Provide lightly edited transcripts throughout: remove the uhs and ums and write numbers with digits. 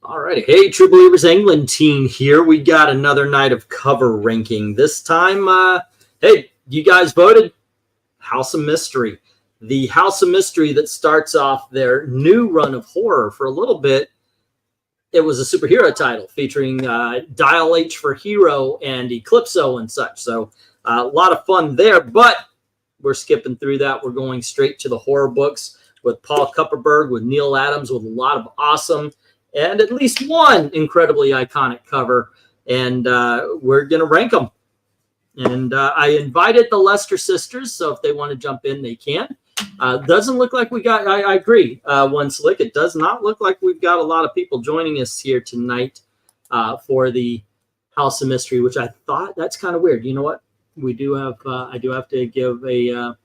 All right. Hey, True Believers England team here. We got another night of cover ranking. This time, hey, you guys voted House of Mystery. The House of Mystery that starts off their new run of horror for a little bit. It was a superhero title featuring Dial H for Hero and Eclipso and such. So a lot of fun there, but we're skipping through that. We're going straight to the horror books with Paul Kupperberg, with Neil Adams, with a lot of awesome and at least one incredibly iconic cover. And we're going to rank them. And I invited the Lester sisters, so if they want to jump in, they can. Doesn't look like we got, I agree, One Slick. It does not look like we've got a lot of people joining us here tonight for the House of Mystery, which I thought, that's kind of weird. You know what? We do have, I do have to give an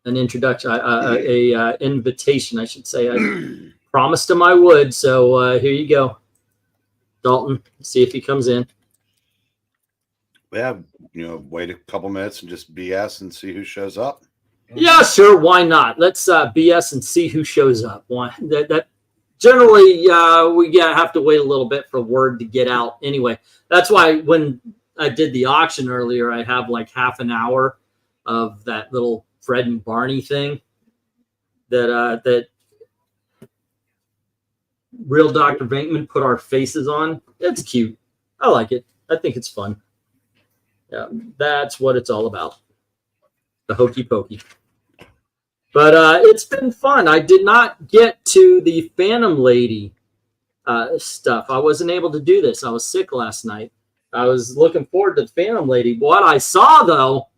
introduction, a invitation, I should say. I promised him I would, so here you go. Dalton, see if he comes in. Yeah, you know, wait a couple minutes and just BS and see who shows up. Yeah, sure. Why not? Let's BS and see who shows up. Why that generally we have to wait a little bit for word to get out. Anyway, that's why when I did the auction earlier, I have like half an hour of that little Fred and Barney thing that real Dr. Venkman put our faces on. It's cute. I like it. I think it's fun. Yeah, that's what it's all about. The hokey pokey. But it's been fun. I did not get to the Phantom Lady stuff. I wasn't able to do this. I was sick last night. I was looking forward to the Phantom Lady. What I saw, though,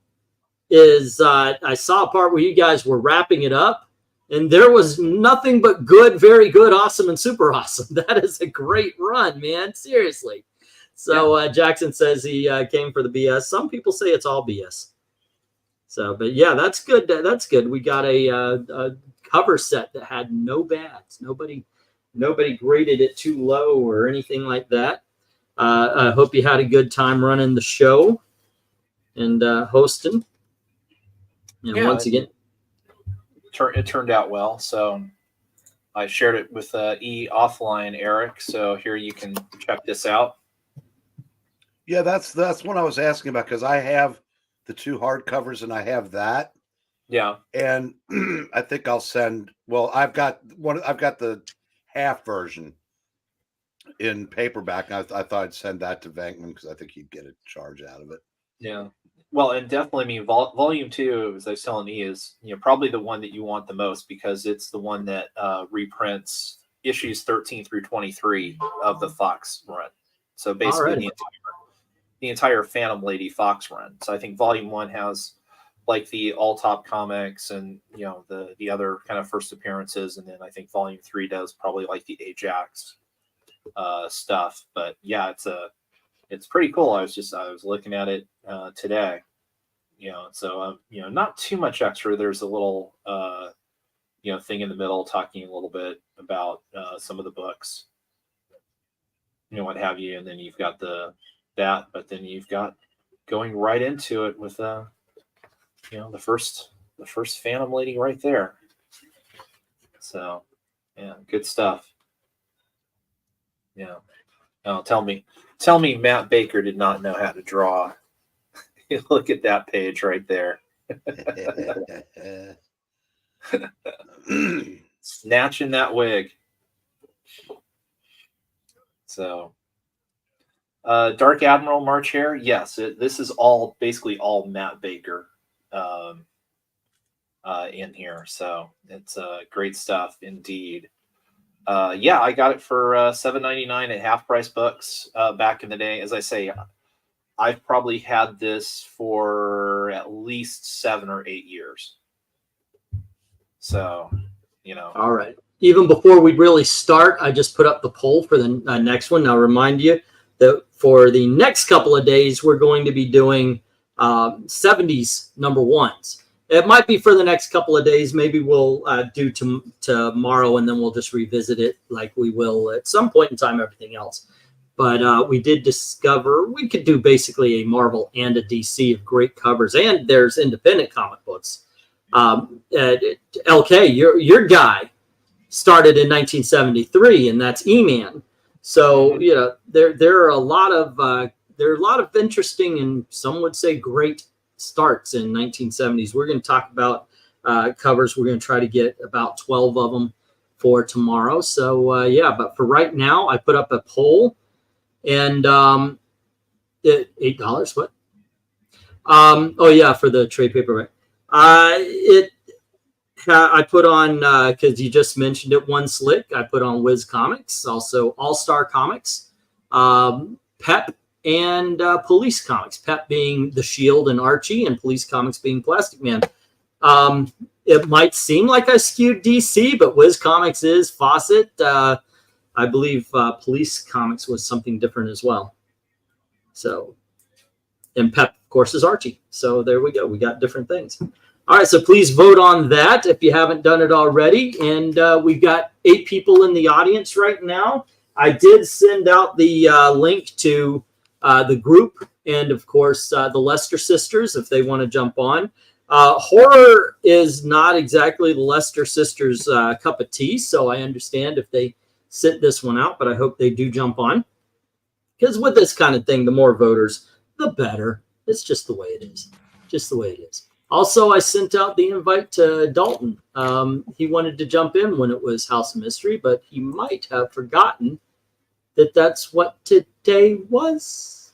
is I saw a part where you guys were wrapping it up, and there was nothing but good, very good, awesome, and super awesome. That is a great run, man. Seriously. So Jackson says he came for the BS. Some people say it's all BS. So, but yeah, that's good. That's good. We got a cover set that had no bads. Nobody graded it too low or anything like that. I hope you had a good time running the show and hosting. And yeah, once again, it turned out well. So I shared it with E offline, Eric. So here you can check this out. Yeah, that's what I was asking about, because I have the two hardcovers and I have that. Yeah. And I think I'll send, well, I've got the half version in paperback. I thought I'd send that to Venkman because I think he'd get a charge out of it. Yeah. Well, and definitely, I mean, volume 2, as I was telling E, is probably the one that you want the most, because it's the one that reprints issues 13 through 23 of the Fox run. So basically the entire Phantom Lady Fox run. So I think volume 1 has like the all top comics and the other kind of first appearances, and then I think volume 3 does probably like the Ajax stuff. But yeah, it's pretty cool. I was looking at it today. So not too much extra. There's a little thing in the middle talking a little bit about some of the books, what have you, and then you've got that, but then you've got going right into it with the first Phantom Lady right there. So yeah, good stuff. Yeah. Oh, tell me Matt Baker did not know how to draw. Look at that page right there. Snatching that wig. So Dark Admiral March Hare, yes, this is basically all Matt Baker in here. So it's great stuff indeed. Yeah, I got it for $7.99 at Half Price Books back in the day. As I say, I've probably had this for at least 7 or 8 years. So, all right. Even before we really start, I just put up the poll for the next one. I'll remind you that for the next couple of days, we're going to be doing 70s #1s. It might be for the next couple of days. Maybe we'll do tomorrow, and then we'll just revisit it like we will at some point in time, everything else. But we did discover we could do basically a Marvel and a DC of great covers, and there's independent comic books. LK, your guy, started in 1973, and that's E-Man. So you know, there are a lot of interesting and some would say great starts in 1970s. We're going to talk about covers. We're going to try to get about 12 of them for tomorrow. So yeah, but for right now, I put up a poll, and $8. What? Oh yeah, for the trade paperback. I put on because you just mentioned it. One Slick. I put on Wiz Comics, also All Star Comics, Pep, and Police Comics. Pep being The Shield and Archie, and Police Comics being Plastic Man. It might seem like I skewed DC, but Wiz Comics is Fawcett. I believe Police Comics was something different as well. So, and Pep, of course, is Archie. So there we go. We got different things. All right, so please vote on that if you haven't done it already. And we've got 8 people in the audience right now. I did send out the link to the group and, of course, the Lester sisters if they want to jump on. Horror is not exactly the Lester sisters' cup of tea, so I understand if they sit this one out, but I hope they do jump on. Because with this kind of thing, the more voters, the better. It's just the way it is. Just the way it is. Also, I sent out the invite to Dalton. He wanted to jump in when it was House of Mystery, but he might have forgotten that that's what today was.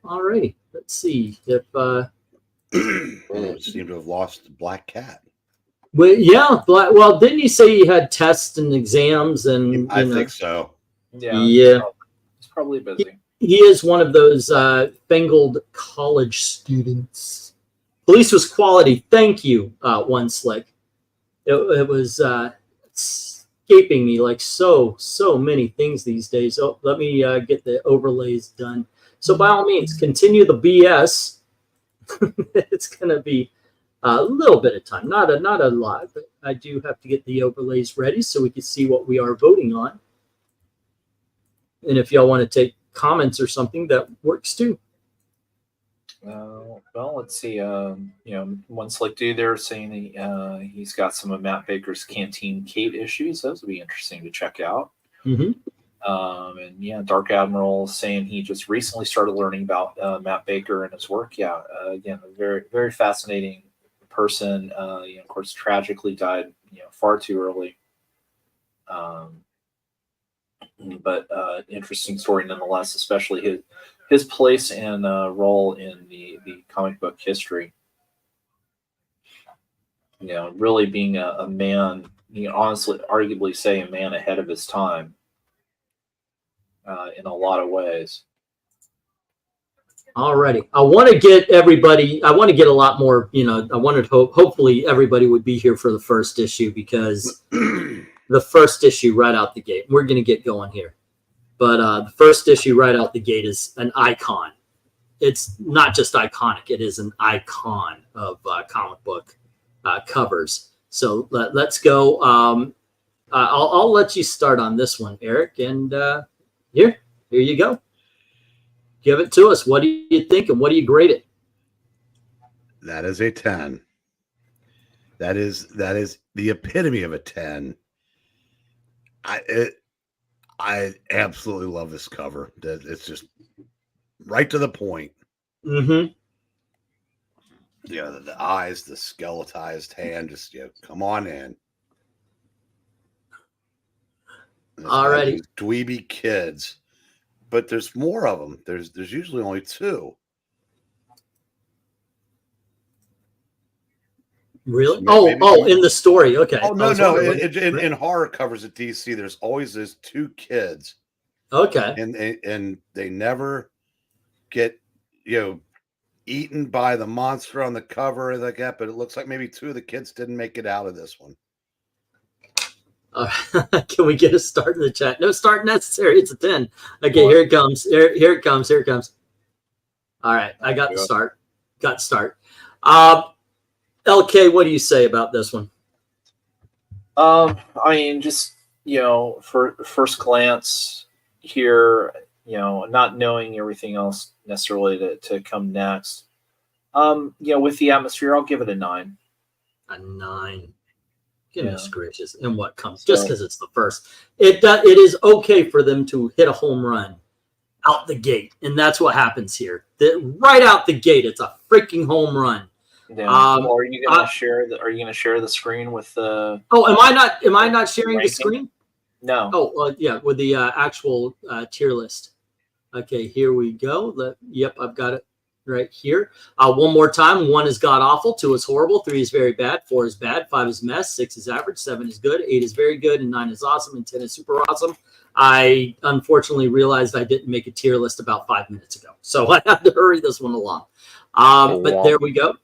All righty. Let's see if... seem to have lost the black cat. Well, yeah. Well, didn't you say you had tests and exams? And I think so. Yeah. He's probably busy. He is one of those fangled college students. Police was quality. Thank you, One Slick. It was escaping me like so many things these days. Oh, let me get the overlays done. So by all means, continue the BS. It's going to be a little bit of time, not a lot, but I do have to get the overlays ready so we can see what we are voting on. And if y'all want to take comments or something, that works too. Well, let's see. One Slick Dude there saying he's got some of Matt Baker's Canteen Kate issues. Those would be interesting to check out. Mm-hmm. And yeah, Dark Admiral saying he just recently started learning about Matt Baker and his work. Yeah, again, a very, very fascinating person. Of course, tragically died, far too early. But interesting story nonetheless, especially his place and role in the comic book history. Really being a man, honestly, arguably say a man ahead of his time. In a lot of ways. Alrighty. I want to get everybody, I want to get a lot more, I wanted hopefully everybody would be here for the first issue because the first issue right out the gate, we're going to get going here. But the first issue right out the gate is an icon. It's not just iconic, it is an icon of comic book covers. So let's go. I'll let you start on this one, Eric, and here you go. Give it to us. What do you think, and what do you grade it? That is a 10. That is the epitome of a 10. I absolutely love this cover. It's just right to the point. Mm-hmm. The eyes, the skeletized hand, just come on in. Alrighty. Dweeby kids, but there's more of them. There's usually only 2. Really? So maybe in the story. Okay. Oh no. In horror covers at DC, there's always these 2 kids. Okay. And they never get eaten by the monster on the cover like that. But it looks like maybe 2 of the kids didn't make it out of this one. Can we get a start in the chat? No start necessary. It's a 10. Okay, here it comes. Here it comes. All right, I got the start. LK, what do you say about this one? I mean, just for first glance here, not knowing everything else necessarily to come next. With the atmosphere, I'll give it a 9. A 9. Goodness Yeah. gracious. And what comes So- just because it's the first. It is okay for them to hit a home run out the gate. And that's what happens here. Right out the gate, it's a freaking home run. Yeah. Um, Well, are you gonna share the? Are you gonna share the screen with the? Oh, am I not sharing the ranking? screen? No. Oh, yeah, with the actual tier list. Okay, here we go. Yep, I've got it right here. One more time. 1 is god awful. 2 is horrible. 3 is very bad. 4 is bad. 5 is mess. 6 is average. 7 is good. 8 is very good. And 9 is awesome. And 10 is super awesome. I unfortunately realized I didn't make a tier list about 5 minutes ago, so I had to hurry this one along. But there we go.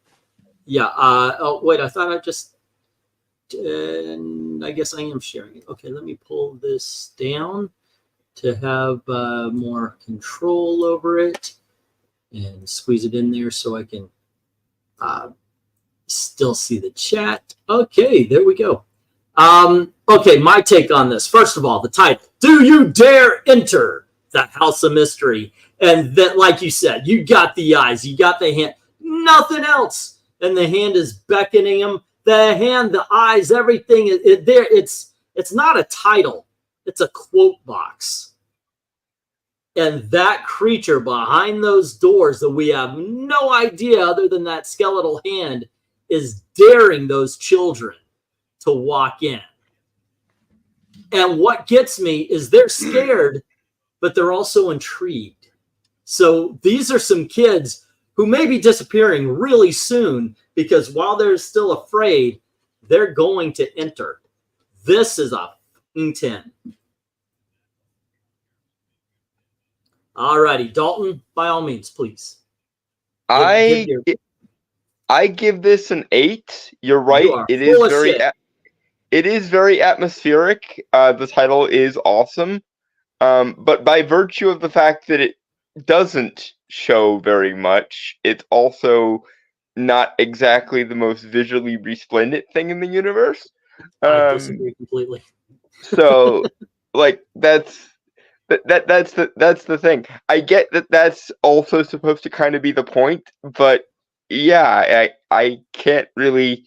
Yeah. Oh, wait. I thought I just. I guess I am sharing it. Okay, let me pull this down to have more control over it and squeeze it in there so I can still see the chat. Okay, there we go. Okay, my take on this. First of all, the title. Do you dare enter the House of Mystery? And that, like you said, you got the eyes, you got the hand, nothing else. And the hand is beckoning him. The hand, the eyes, everything is there. It's not a title. It's a quote box. And that creature behind those doors that we have no idea other than that skeletal hand is daring those children to walk in. And what gets me is they're scared, but they're also intrigued. So these are some kids who may be disappearing really soon because while they're still afraid, they're going to enter. This is a 10. All righty, Dalton, by all means, please. I give this an 8. You're right. You are It full is of very shit. it is very atmospheric. The title is awesome. But by virtue of the fact that it doesn't show very much, it's also not exactly the most visually resplendent thing in the universe. I disagree completely. So like that's the thing. I get that that's also supposed to kind of be the point, but yeah, I can't really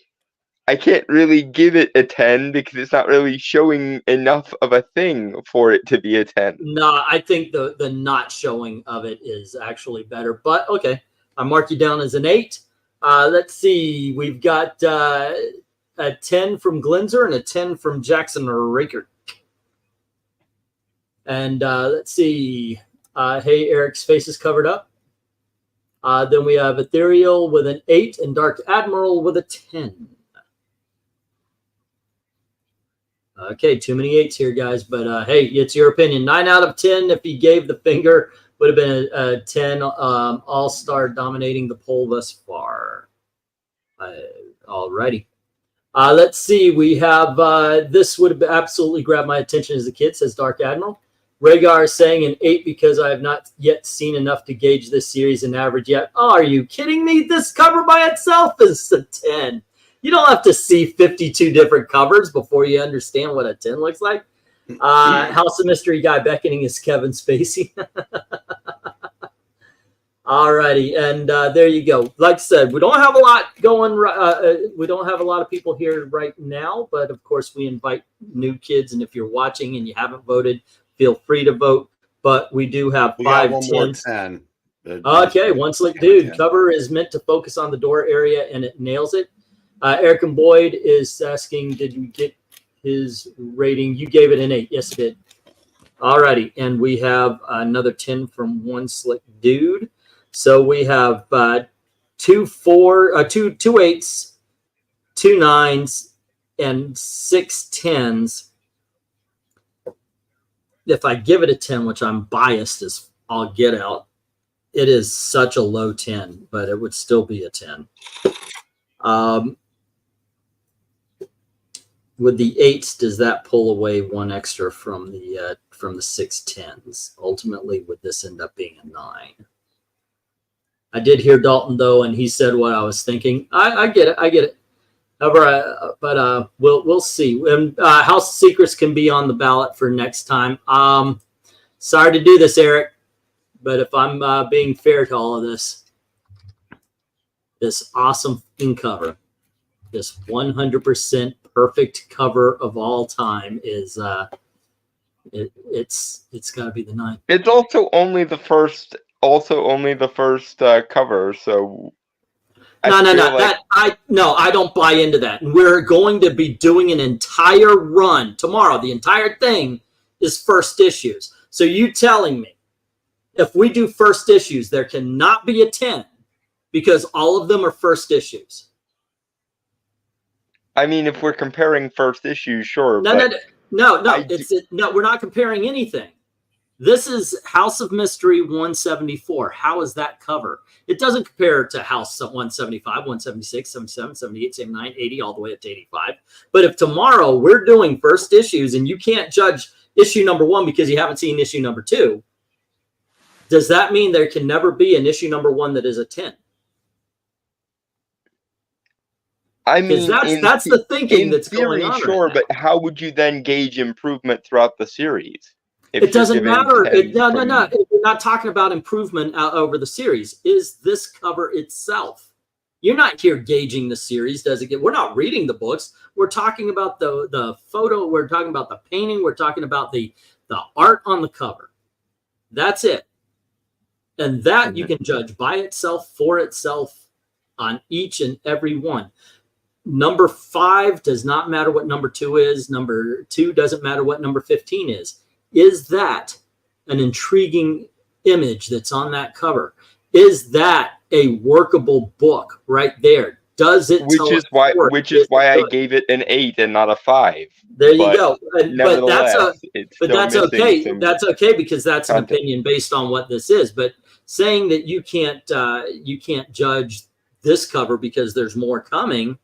give it a 10 because it's not really showing enough of a thing for it to be a 10. No, I think the not showing of it is actually better. But okay, I mark you down as an 8. Let's see. We've got a 10 from Glenzer and a 10 from Jackson Raker. And let's see. Hey, Eric's face is covered up. Then we have Ethereal with an 8 and Dark Admiral with a 10. Okay, too many 8s here, guys. But hey, it's your opinion. 9 out of 10 if he gave the finger would have been a 10 all-star dominating the poll thus far. All righty. Let's see. We have this would have absolutely grabbed my attention as a kid, says Dark Admiral. Rhaegar is saying an 8 because I have not yet seen enough to gauge this series in average yet. Oh, are you kidding me? This cover by itself is a 10. You don't have to see 52 different covers before you understand what a 10 looks like. House of Mystery guy beckoning is Kevin Spacey. All righty, and there you go. Like I said, we don't have a lot going. We don't have a lot of people here right now, but of course we invite new kids. And if you're watching and you haven't voted, feel free to vote. But we do have We got 5 one more 10s. 10. Okay, one slick dude. Cover is meant to focus on the door area, and it nails it. Eric and Boyd is asking, did you get his rating? You gave it an 8. Yes, it did. All righty, and we have another 10 from one slick dude. So we have 2 8s, 2 9s, and 6 10s. If I give it a 10, which I'm biased as I'll get out, it is such a low 10, but it would still be a 10. With the 8s, does that pull away 1 extra from the 6 10s? Ultimately, would this end up being a 9? I did hear Dalton though, and he said what I was thinking. I get it. However, but we'll see. And House Secrets can be on the ballot for next time. Sorry to do this, Eric, but if I'm being fair to all of this awesome cover, this 100% perfect cover of all time is it's got to be the 9. It's also only the first. Cover. So No. like, I don't buy into that. We're going to be doing an entire run tomorrow. The entire thing is first issues. So you telling me if we do first issues, there cannot be a 10 because all of them are first issues. I mean, if we're comparing first issues, sure. No. We're not comparing anything. This is House of Mystery 174. How is that cover? It doesn't compare to House 175, 176, 77, 78, 79, 80, all the way up to 85. But if tomorrow we're doing first issues and you can't judge issue number 1 because you haven't seen issue number 2, does that mean there can never be an issue number 1 that is a 10? I mean, that's the thinking that's theory, going on. Sure, right now. But how would you then gauge improvement throughout the series? It doesn't matter. No. We're not talking about improvement over the series. Is this cover itself? You're not here gauging the series. Does it get? We're not reading the books. We're talking about the photo. We're talking about the painting. We're talking about the art on the cover. That's it. And that you can judge by itself, for itself, on each and every one. Number 5 does not matter what number 2 is. Number 2 doesn't matter what number 15 is. Is that an intriguing image that's on that cover? Is that a workable book right there? Does it? Which is why I gave it an 8 and not a 5. There you go. But that's okay. Some That's okay because that's content. an opinion based on what this is. But saying that you can't judge this cover because there's more coming,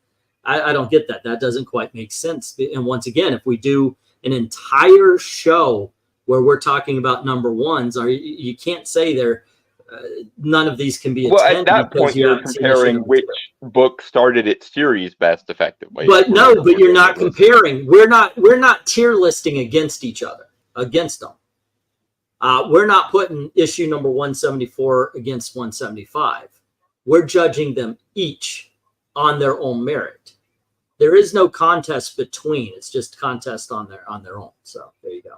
I don't get that. That doesn't quite make sense. And once again, if we do an entire show where we're talking about number 1s, you can't say none of these can be a 10. At that point, you're comparing which book started its series best effectively. But no, but you're not comparing. We're not tier listing against each other, against them. We're not putting issue number 174 against 175. We're judging them each on their own merit. There is no contest between. It's just contest on their own. So there you go.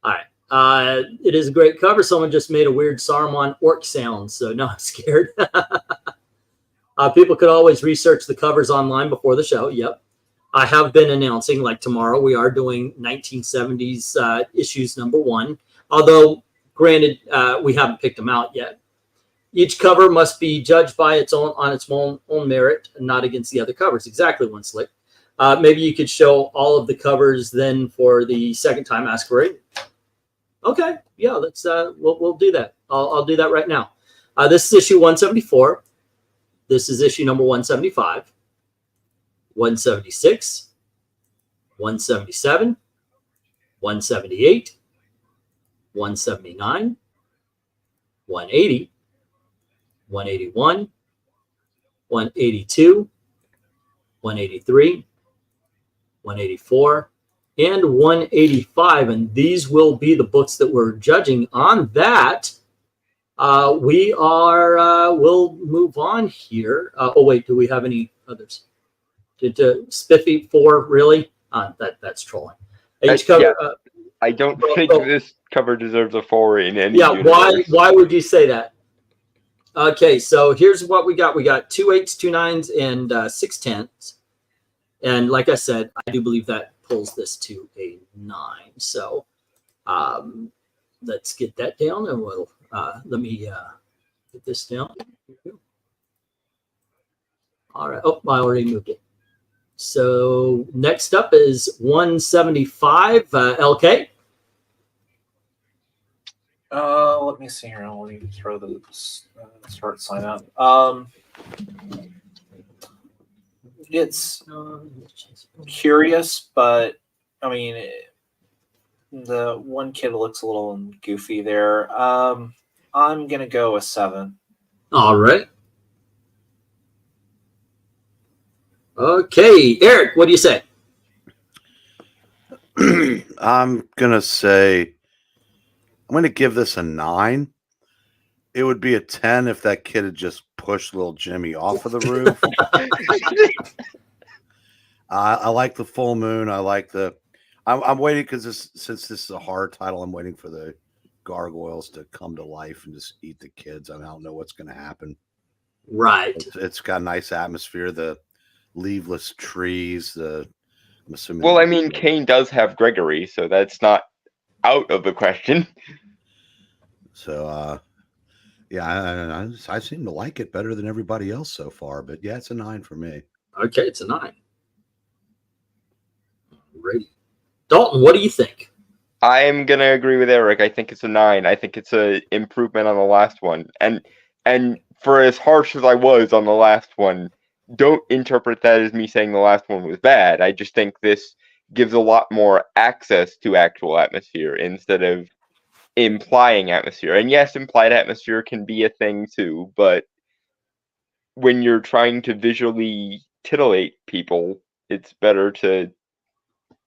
All right. It is a great cover. Someone just made a weird Saruman orc sound. So no, I'm scared. People could always research the covers online before the show. Yep. I have been announcing, like tomorrow, we are doing 1970s issues number 1. Although, granted, we haven't picked them out yet. Each cover must be judged by its own merit, and not against the other covers. Exactly, One Slick. Maybe you could show all of the covers then for the second time. Ask for it. Okay, yeah, let's. We'll do that. I'll do that right now. This is issue 174. This is issue number 175, 176, 177, 178, 179, 180. 181, 182, 183, 184, and 185. And these will be the books that we're judging on that. We'll move on here. Oh, wait, do we have any others? Spiffy 4, really? That's trolling. Each cover. Yeah. I don't think this cover deserves a 4 in any universe. Why would you say that? Okay, so here's what we got. We got 2 8s, 2 9s, and 6 10s. And like I said, I do believe that pulls this to a 9. So let's get that down, and we'll let me get this down. All right. Oh, I already moved it. So next up is 175 LK. Let me see here. Let me throw the start sign up. It's curious, but I mean, the one kid looks a little goofy there. I'm gonna go a 7. All right. Okay, Eric, what do you say? I'm gonna say I'm gonna give this a 9. It would be a 10 if that kid had just pushed little Jimmy off of the roof. I like the full moon. I like the. I'm waiting because since this is a horror title, I'm waiting for the gargoyles to come to life and just eat the kids. I don't know what's going to happen. Right. It's got a nice atmosphere. The leafless trees. I'm assuming. Well, I mean, Kane does have Gregory, so that's not out of the question. So, yeah, I seem to like it better than everybody else so far. But yeah, it's a 9 for me. Okay, it's a 9. Ready. Dalton, what do you think? I'm gonna agree with Eric. I think it's a 9. I think it's an improvement on the last one. And for as harsh as I was on the last one, don't interpret that as me saying the last one was bad. I just think this gives a lot more access to actual atmosphere instead of implying atmosphere. And yes, implied atmosphere can be a thing too, but when you're trying to visually titillate people, it's better to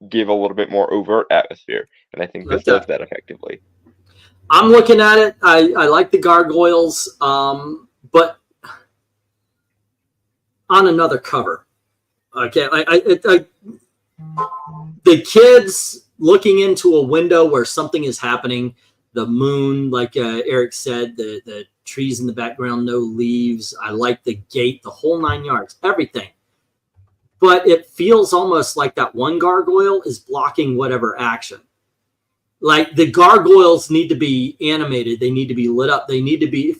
give a little bit more overt atmosphere, and I think this does that effectively. I'm looking at it. I like the gargoyles, but on another cover. Okay, the kids looking into a window where something is happening. The moon, like Eric said, the trees in the background, no leaves. I like the gate, the whole 9 yards, everything. But it feels almost like that one gargoyle is blocking whatever action. Like the gargoyles need to be animated. They need to be lit up. They need to be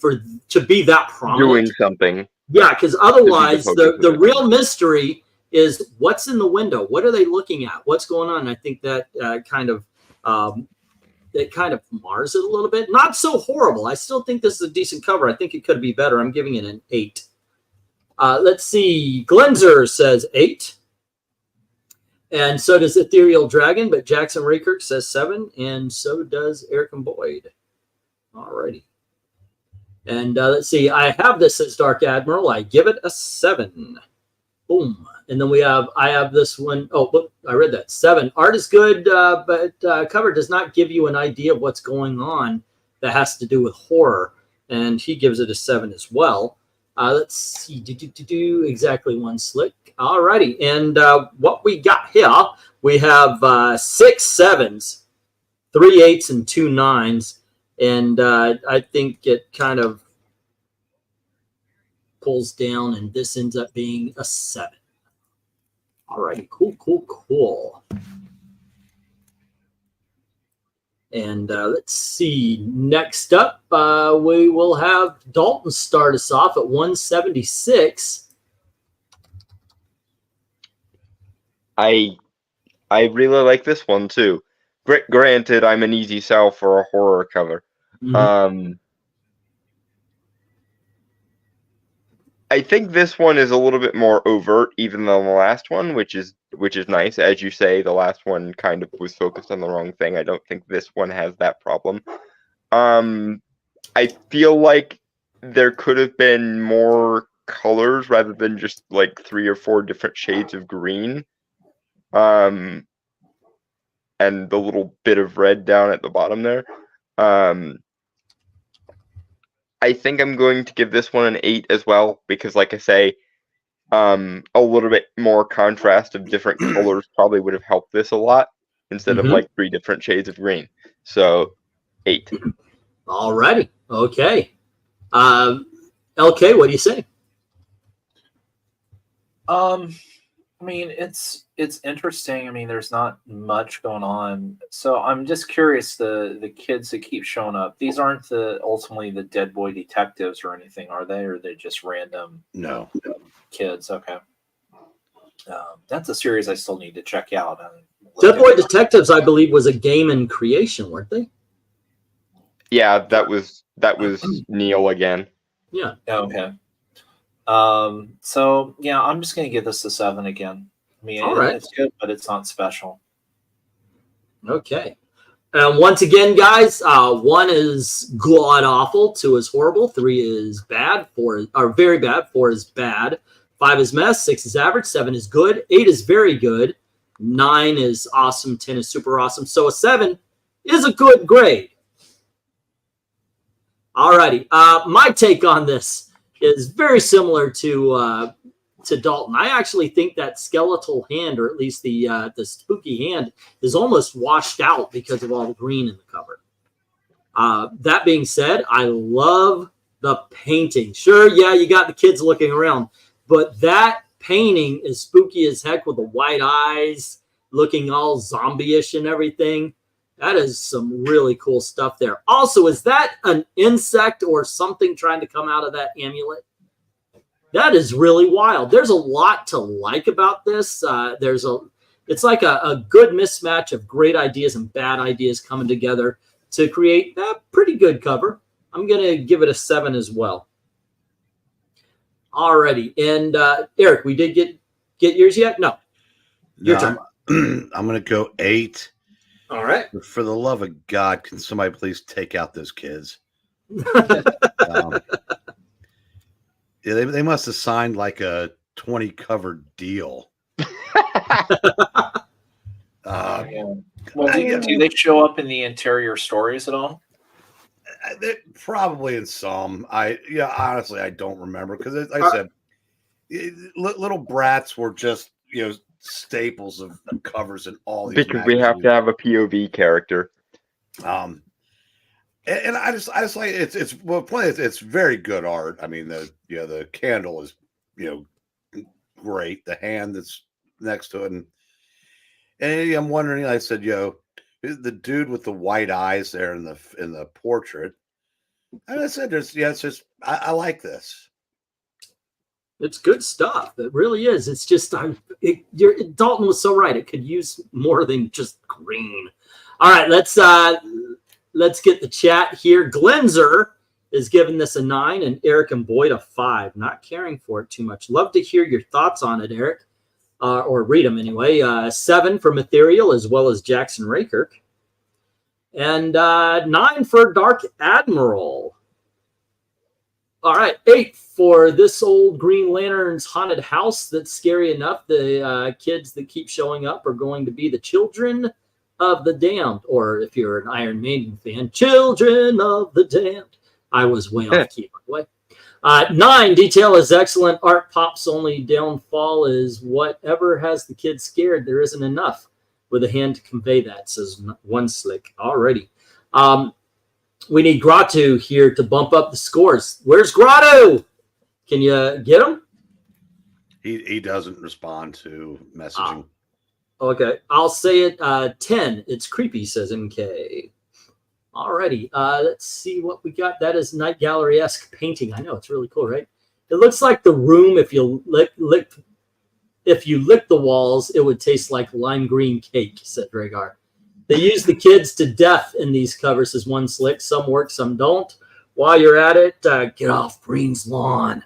to be that prominent. Doing something. Yeah, because otherwise the real mystery is what's in the window. What are they looking at? What's going on? I think that kind of mars it a little bit. Not so horrible. I still think this is a decent cover. I think it could be better. I'm giving it an 8. Let's see. Glenzer says 8. And so does Ethereal Dragon, but Jackson Raykirk says 7. And so does Eric and Boyd. All righty. And let's see. I have this as Dark Admiral. I give it a 7. Boom. And then I have this one. Oh, look, I read that. 7. Art is good, but cover does not give you an idea of what's going on that has to do with horror. And he gives it a 7 as well. Let's see. Exactly 1 slick. All righty. And what we got here, we have 6 7s, 3 8s, and 2 9s. And I think it kind of pulls down, and this ends up being a 7. All right, cool. And let's see. Next up, we will have Dalton start us off at 176. I really like this one too. Granted, I'm an easy sell for a horror cover. Mm-hmm. I think this one is a little bit more overt even than the last one, which is nice. As you say, the last one kind of was focused on the wrong thing. I don't think this one has that problem. I feel like there could have been more colors rather than just like 3 or 4 different shades of green. And the little bit of red down at the bottom there. I think I'm going to give this one an 8 as well, because like I say, a little bit more contrast of different colors probably would have helped this a lot instead of like 3 different shades of green. So 8. All righty. Okay. LK, what do you say? I mean, it's interesting. I mean, there's not much going on. So I'm just curious, the kids that keep showing up, these aren't ultimately the dead boy detectives or anything, are they? Or are they just random kids? Okay. That's a series I still need to check out. Dead Boy Detectives, I believe, was a game in creation, weren't they? Yeah, that was Neil again. Yeah. Okay. So yeah, I'm just gonna give this a 7 again. I mean, it's good, but it's not special. Okay. And once again, guys, 1 is god awful, 2 is horrible, 3 is bad, 4 are very bad, 4 is bad, 5 is mess, 6 is average, 7 is good, 8 is very good, 9 is awesome, 10 is super awesome. So a 7 is a good grade. All righty. My take on this is very similar to to Dalton. I actually think that skeletal hand, or at least the spooky hand, is almost washed out because of all the green in the cover. That being said, I love the painting. Sure, yeah, you got the kids looking around, but that painting is spooky as heck with the white eyes, looking all zombie-ish and everything. That is some really cool stuff there. Also, is that an insect or something trying to come out of that amulet? That is really wild. There's a lot to like about this. It's like a good mismatch of great ideas and bad ideas coming together to create a pretty good cover. I'm going to give it a 7 as well. Alrighty. And Eric, we did get yours yet? No. Your turn. I'm going to go 8. All right. For the love of God, can somebody please take out those kids? Yeah, they must have signed like a 20 cover deal. Well, do they show up in the interior stories at all? Probably in some. Honestly, I don't remember because, as I said, little brats were just staples of covers in all these. Because we have to have a POV character. And I just like it's very good art. I mean, the candle is great. The hand that's next to it, and I'm wondering. I said, the dude with the white eyes there in the portrait. And I said, it's just I like this. It's good stuff. It really is. It's just Dalton was so right. It could use more than just green. All right, let's get the chat here. Glenzer is giving this a 9, and Eric and Boyd a 5. Not caring for it too much. Love to hear your thoughts on it, Eric, or read them anyway. 7 for Ethereal as well as Jackson Rakirk, and 9 for Dark Admiral. All right, 8 for this old Green Lantern's haunted house that's scary enough. The kids that keep showing up are going to be the Children of the Damned, or if you're an Iron Maiden fan, Children of the Damned. I was way off key, by the way. 9, detail is excellent. Art pops, only downfall is whatever has the kids scared. There isn't enough with a hand to convey that, says One Slick. Alrighty. We need Grotto here to bump up the scores. Where's Grotto? Can you get him? He doesn't respond to messaging. Okay, I'll say it 10. It's creepy, says MK. Alrighty, let's see what we got. That is Night Gallery-esque painting. I know, it's really cool, right? It looks like the room, if you lick the walls, it would taste like lime green cake, said Dragar. They use the kids to death in these covers, says One Slick. Some work, some don't. While you're at it, get off Breen's lawn.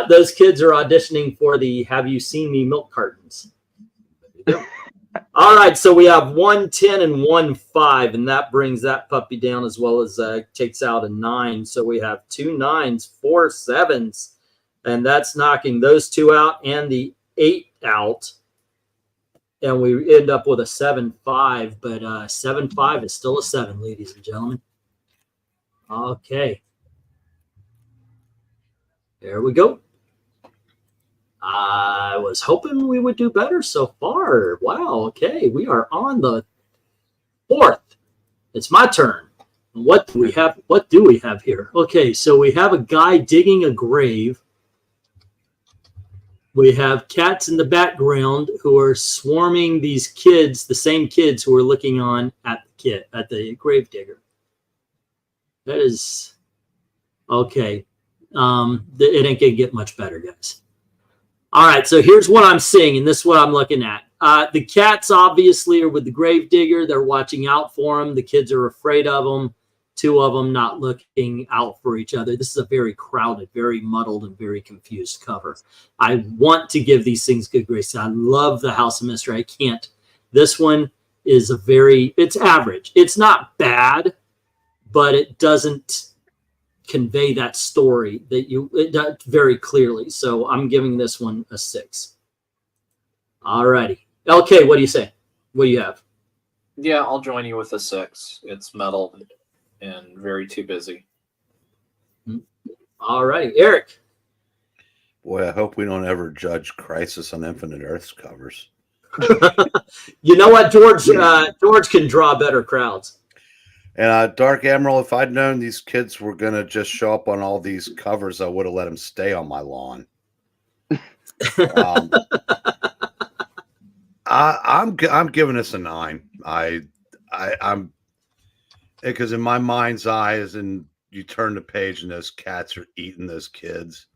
Those kids are auditioning for the Have You Seen Me milk cartons. All right, so we have 1 10 and 1 5, and that brings that puppy down as well as takes out a 9. So we have 2 9s, 4 7s, and that's knocking those 2 out and the 8 out. And we end up with a 7 5, but 7 5 is still a 7, ladies and gentlemen. Okay. There we go. I was hoping we would do better so far. Wow. Okay. We are on the 4th. It's my turn. What do we have? What do we have here? Okay. So we have a guy digging a grave. We have cats in the background who are swarming these kids, the same kids who are looking on at the grave digger. That is okay. It ain't gonna get much better, guys. All right, so here's what I'm seeing, and this is what I'm looking at. The cats obviously are with the grave digger. They're watching out for him. The kids are afraid of them. 2 of them not looking out for each other. This is a very crowded, very muddled, and very confused cover. I want to give these things good grace. I love the House of Mystery. I can't. This one is it's average. It's not bad, but it doesn't convey that story that very clearly. So I'm giving this one a 6. All righty. LK, what do you say? What do you have? Yeah, I'll join you with a 6. It's metal and very too busy. All righty. Eric. Boy, I hope we don't ever judge Crisis on Infinite Earths covers. You know what, George? George can draw better crowds. And Dark Emerald, if I'd known these kids were going to just show up on all these covers, I would have let them stay on my lawn. I'm giving this a 9. I'm because in my mind's eye, as in you turn the page and those cats are eating those kids.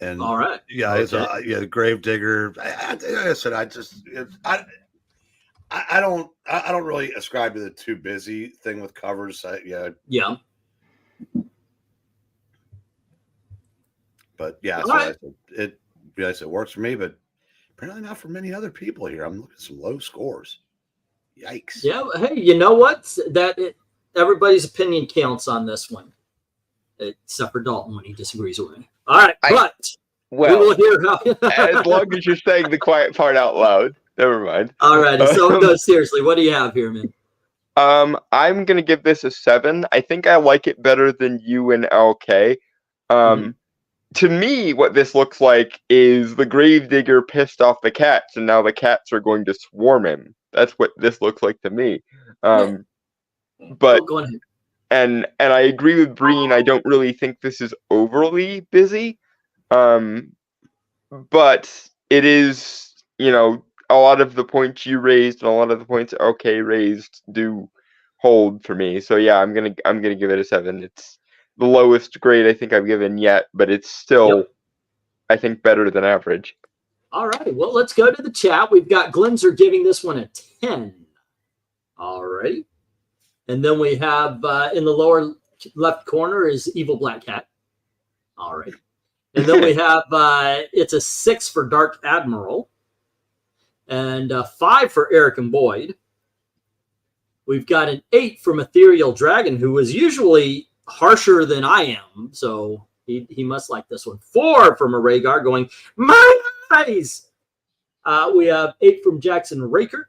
And all right, yeah, okay. it's the Gravedigger. Like I said, I don't really ascribe to the too busy thing with covers. Yeah. But yeah, All so right. it works for me, but apparently not for many other people here. I'm looking at some low scores. Yikes. Yeah. Hey, you know what? Everybody's opinion counts on this one, except for Dalton when he disagrees with me. All right, but we will hear how. As long as you're saying the quiet part out loud. Never mind. All right. So no, seriously, what do you have here, man? I'm gonna give this a 7. I think I like it better than you and LK. To me, what this looks like is the Gravedigger pissed off the cats, and now the cats are going to swarm him. That's what this looks like to me. But go ahead. And I agree with Breen. I don't really think this is overly busy. But it is, a lot of the points you raised and a lot of the points LK raised do hold for me. So yeah, I'm gonna give it a 7. It's the lowest grade I think I've given yet, but it's still, I think, better than average. All right. Well, let's go to the chat. We've got Glenzer giving this one a 10. All right. And then we have in the lower left corner is Evil Black Cat. All right. And then we have it's a 6 for Dark Admiral and a 5 for Eric and Boyd. We've got an 8 from Ethereal Dragon, who is usually harsher than I am, so he must like this one. 4 from a Rhaegar going, my eyes! We have 8 from Jackson Rakirk.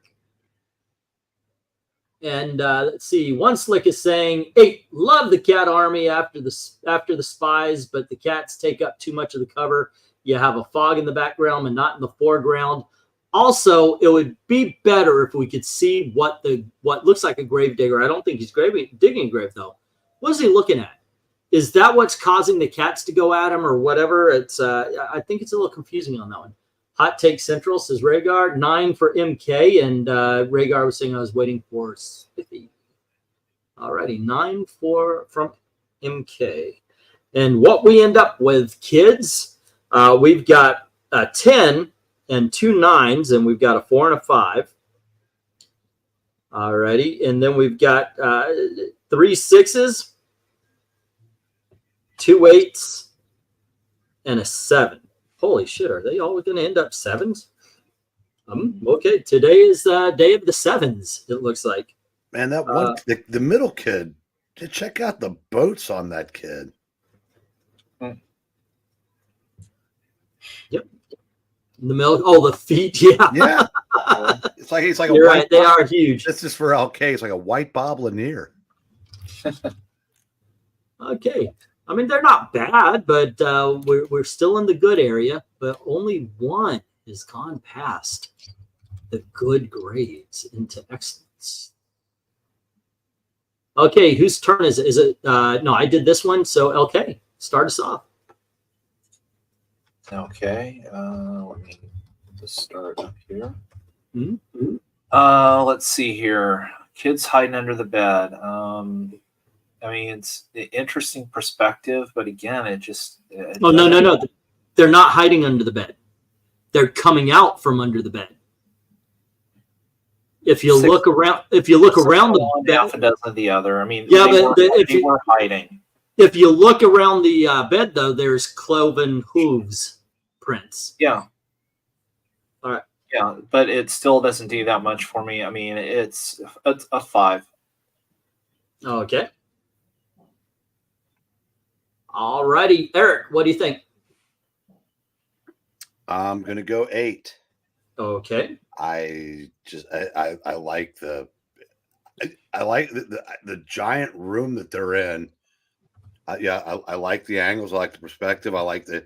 And let's see, One Slick is saying 8. Love the cat army after the spies, but the cats take up too much of the cover. You have a fog in the background and not in the foreground. Also, it would be better if we could see what looks like a gravedigger. I don't think he's digging a grave though. What is he looking at? Is that what's causing the cats to go at him or whatever? It's I think it's a little confusing on that one. Hot Take Central says Rhaegar. 9 for MK, and Rhaegar was saying I was waiting for Spiffy. Alrighty, 9 from MK. And what we end up with, kids, we've got a 10 and 2 9s, and we've got a 4 and a 5. Alrighty, and then we've got 3 6s, 2 8s, and a 7. Holy shit, are they all going to end up 7s? Okay, today is day of the 7s, it looks like. Man, that one, the middle kid, check out the boats on that kid. Yep. In the middle, the feet, yeah. Yeah. It's like You're right, they are huge. This is for LK. It's like a white boblinier. Okay. I mean, they're not bad, but we're still in the good area. But only one has gone past the good grades into excellence. Okay, whose turn is it? Is it no, I did this one, so LK, start us off. Okay, let me just start up here. Mm-hmm. Let's see here. Kids hiding under the bed. I mean, it's an interesting perspective, but again, it just... No. They're not hiding under the bed. They're coming out from under the bed. If you look around the bed... Half a dozen of the other. I mean, yeah, they were hiding. If you look around the bed, though, there's cloven hooves prints. Yeah. All right. Yeah, but it still doesn't do that much for me. I mean, it's a 5. Okay. All righty, Eric, what do you think? I'm gonna go 8. Okay. I like the giant room that they're in. I like the angles. I like the perspective. I like the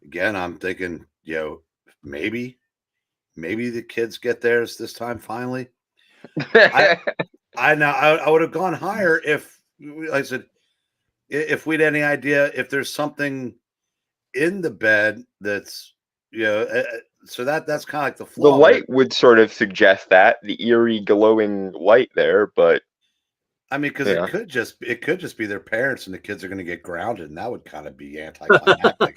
again, I'm thinking, maybe the kids get theirs this time finally. I would have gone higher if, like I said, if we'd any idea if there's something in the bed that's, so that's kind of like the The flaw. light would sort of suggest that, the eerie glowing light there, but I mean, because yeah. it could just be their parents and the kids are going to get grounded, and that would kind of be anticlimactic.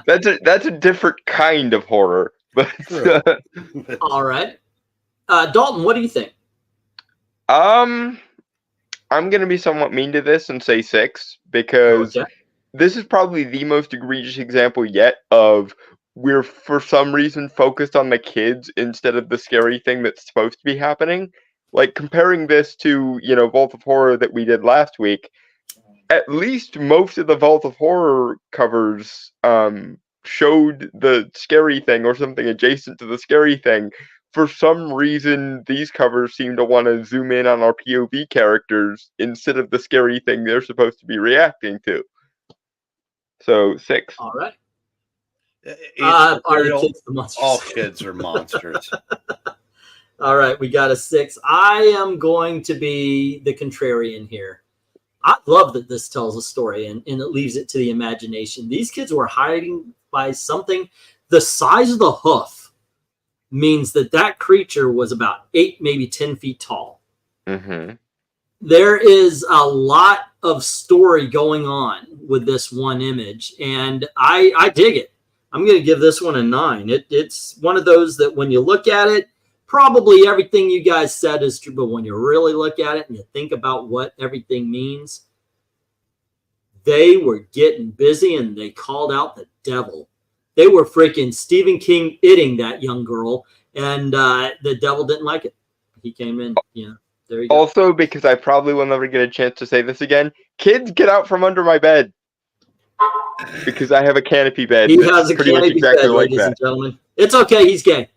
That's a different kind of horror. But True. All right. Dalton, what do you think? I'm gonna be somewhat mean to this and say 6, because Okay. this is probably the most egregious example yet of we're for some reason focused on the kids instead of the scary thing that's supposed to be happening. Like comparing this to, Vault of Horror that we did last week, at least most of the Vault of Horror covers showed the scary thing or something adjacent to the scary thing. For some reason, these covers seem to want to zoom in on our POV characters instead of the scary thing they're supposed to be reacting to. So 6. All right. Are the kids the monsters? All kids are monsters. All right, we got a 6. I am going to be the contrarian here. I love that this tells a story and it leaves it to the imagination. These kids were hiding by something. The size of the hoof means that creature was about 8, maybe 10 feet tall. Mm-hmm. There is a lot of story going on with this one image, and I dig it. I'm going to give this one a 9. It's one of those that when you look at it, probably everything you guys said is true, but when you really look at it and you think about what everything means, they were getting busy and they called out the devil. They were freaking Stephen King itting that young girl, and the devil didn't like it. He came in, there you go. Also, because I probably will never get a chance to say this again, kids, get out from under my bed. Because I have a canopy bed. He has a canopy bed, ladies and gentlemen. It's okay, he's gay.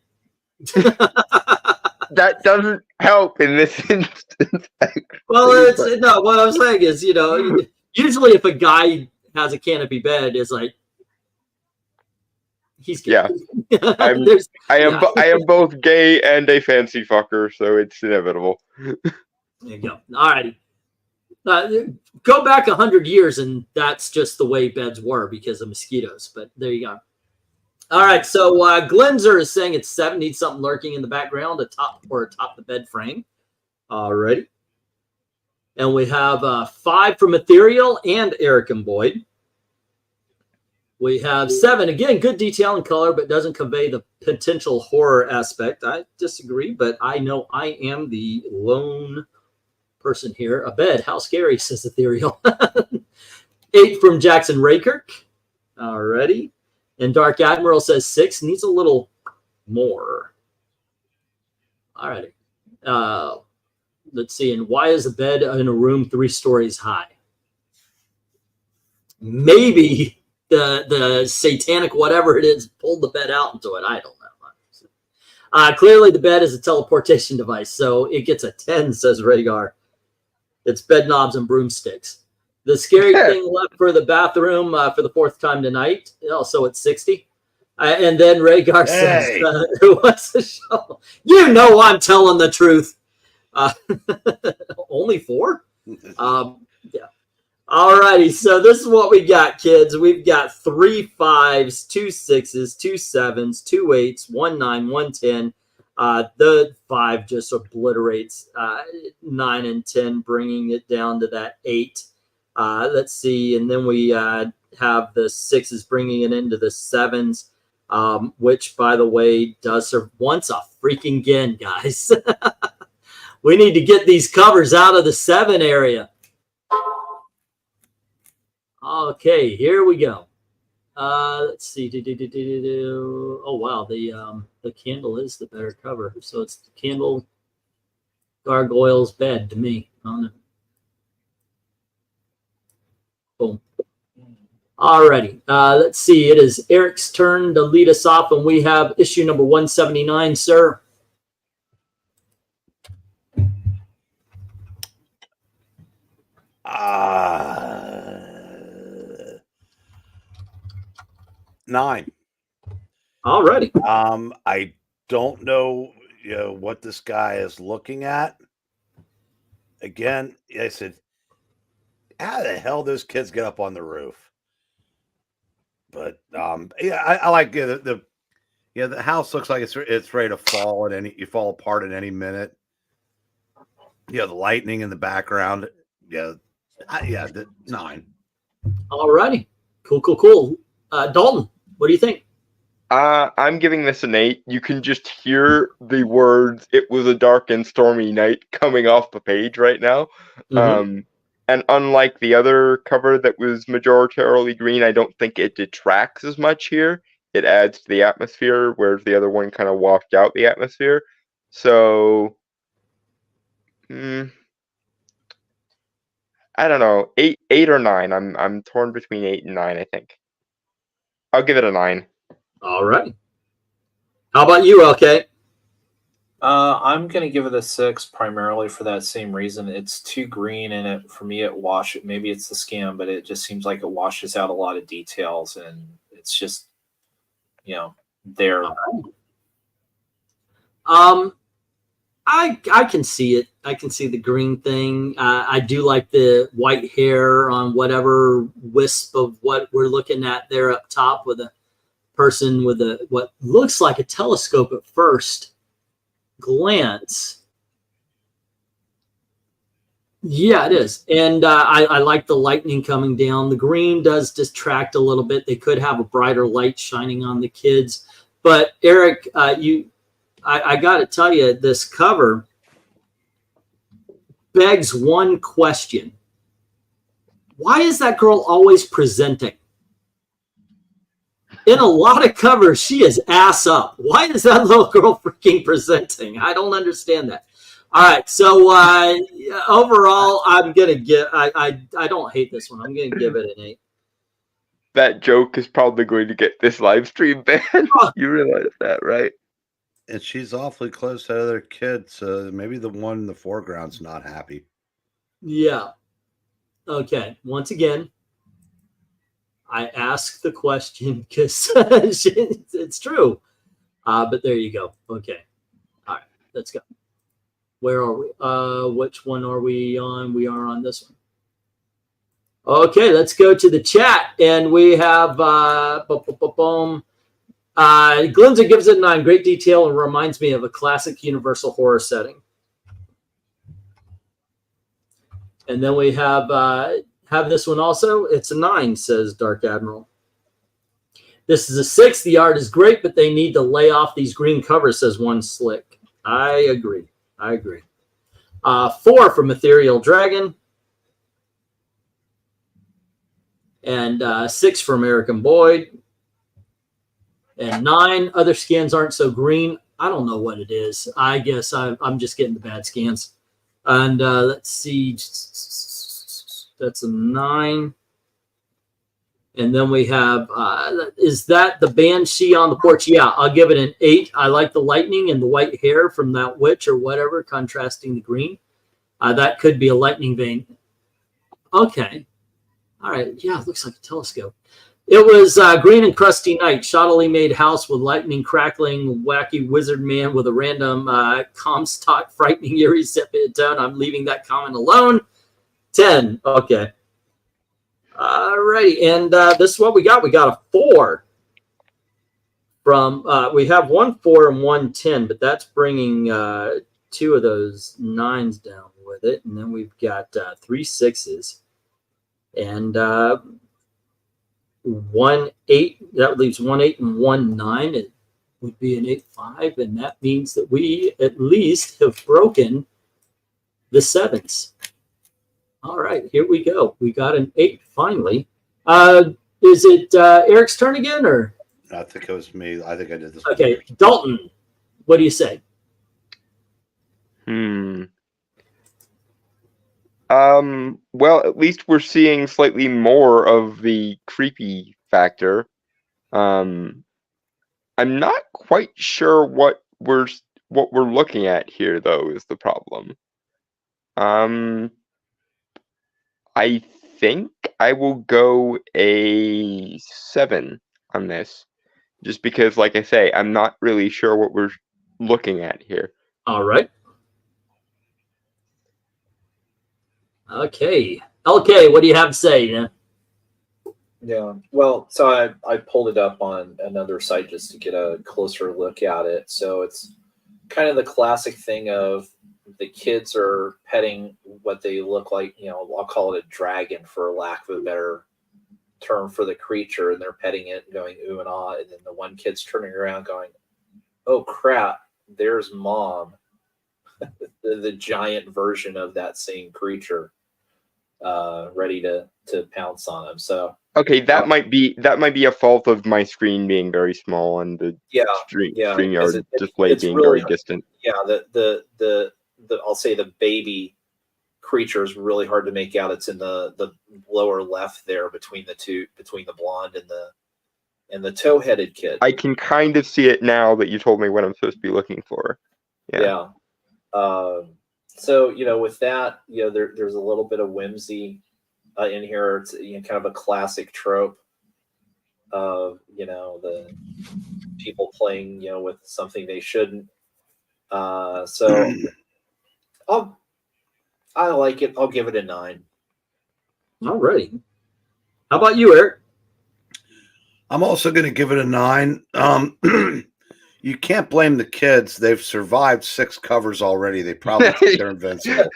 That doesn't help in this instance. Well, what I'm saying is, usually if a guy has a canopy bed, it's like he's gay. Yeah. I am both gay and a fancy fucker, so it's inevitable. There you go. All righty. Go back 100 years, and that's just the way beds were because of mosquitoes. But there you go. All right, so Glenzer is saying it's 7, needs something lurking in the background atop the bed frame. All righty. And we have 5 from Ethereal and Eric and Boyd. We have 7, again, good detail and color, but doesn't convey the potential horror aspect. I disagree, but I know I am the lone person here. A bed, how scary, says Ethereal. 8 from Jackson Raykirk. All righty. And Dark Admiral says 6, needs a little more. All righty. Let's see. And why is a bed in a room 3 stories high? Maybe the satanic whatever it is pulled the bed out into it. I don't know. Clearly the bed is a teleportation device, so it gets a 10, says Rhaegar. It's bed knobs and broomsticks. The scary thing left for the bathroom for the 4th time tonight. Also at 60. And then Rhaegar says, what's the show? You know I'm telling the truth. Only 4? Yeah. All righty. So this is what we got, kids. We've got 3 5s, 2 6s, 2 7s, 2 8s, 1 9, 1 10. The 5 just obliterates 9 and 10, bringing it down to that 8. Let's see. And then we have the 6s bringing it into the 7s, which, by the way, does serve once a freaking again, guys. We need to get these covers out of the 7 area. Okay, here we go. Let's see. Oh, wow. The candle is the better cover. So it's the Candle Gargoyle's bed to me. Boom. Alrighty. Let's see. It is Eric's turn to lead us off, and we have issue number 179, sir. 9. Alrighty. I don't know, what this guy is looking at. Again, I said, how the hell those kids get up on the roof? But yeah, I like the house looks like it's ready to fall you fall apart at any minute. The lightning in the background. Yeah, the 9. Alrighty. Cool. Dalton, what do you think? I'm giving this an 8. You can just hear the words "It was a dark and stormy night" coming off the page right now. And unlike the other cover that was majoritarily green, I don't think it detracts as much here. It adds to the atmosphere, whereas the other one kind of washed out the atmosphere. So, I don't know, 8 or 9. I'm torn between 8 and 9. I think I'll give it a 9. All right. How about you, LK? I'm going to give it a 6 primarily for that same reason. It's too green, and for me, maybe it's the scan, but it just seems like it washes out a lot of details, and it's just, there. I can see it. I can see the green thing. I do like the white hair on whatever wisp of what we're looking at there up top with a person with what looks like a telescope at first glance. Yeah, it is. And I like the lightning coming down. The green does distract a little bit. They could have a brighter light shining on the kids. But Eric, I got to tell you, this cover begs one question. Why is that girl always presenting? In a lot of covers, she is ass up. Why is that little girl freaking presenting? I don't understand that. All right, so overall, I'm going to give, I don't hate this one. I'm going to give it an 8. That joke is probably going to get this live stream banned. You realize that, right? And she's awfully close to other kids, so maybe the one in the foreground's not happy. Yeah. Okay. Once again, I ask the question because it's true. But there you go. Okay. All right. Let's go. Where are we? Which one are we on? We are on this one. Okay. Let's go to the chat. And we have Glinza gives it 9. Great detail and reminds me of a classic Universal horror setting. And then we have this one also. It's a 9, says Dark Admiral. This is a 6. The art is great, but they need to lay off these green covers, says One Slick. I agree. 4 from Ethereal Dragon. And 6 from American Boyd. And 9, other scans aren't so green. I don't know what it is. I guess I'm just getting the bad scans. And let's see. That's a 9. And then we have, is that the Banshee on the porch? Yeah, I'll give it an 8. I like the lightning and the white hair from that witch or whatever, contrasting the green. That could be a lightning vein. Okay. All right. Yeah, it looks like a telescope. It was Green and Crusty Night, shoddily made house with lightning crackling, wacky wizard man with a random Comstock frightening eerie sepia tone. I'm leaving that comment alone. 10. Okay. All righty. And this is what we got. We got a 4 from, we have 1 4 and 1 10, but that's bringing 2 of those 9s down with it. And then we've got 3 6s. And 1 8, that leaves 1 8 and 1 9. It would be an 8 5, and that means that we at least have broken the 7s. All right, here we go. We got an 8 finally. Is it Eric's turn again, or? I think it was me. I think I did this. Okay, Dalton, what do you say? Well, at least we're seeing slightly more of the creepy factor. I'm not quite sure what we're looking at here, though, is the problem. I think I will go a 7 on this, just because, like I say, I'm not really sure what we're looking at here. All right. Okay. Okay, what do you have to say? Yeah. Yeah. Well, so I pulled it up on another site just to get a closer look at it. So it's kind of the classic thing of the kids are petting what they look like, you know, I'll call it a dragon for lack of a better term for the creature, and they're petting it and going ooh and ah, and then the one kid's turning around going, oh crap, there's mom. the giant version of that same creature, ready to pounce on him. So Okay, that might be a fault of my screen being very small and the StreamYard display being really, very distant. Yeah, the I'll say the baby creature is really hard to make out. It's in the lower left there between the blonde and the toe-headed kid. I can kind of see it now that you told me what I'm supposed to be looking for. Yeah. So, you know, with that, you know, there's a little bit of whimsy in here. It's, you know, kind of a classic trope of, you know, the people playing, you know, with something they shouldn't. So I like it. I'll give it a 9. All right. How about you, Eric? I'm also going to give it a 9. You can't blame the kids. They've survived 6 covers already. They probably think they're invincible.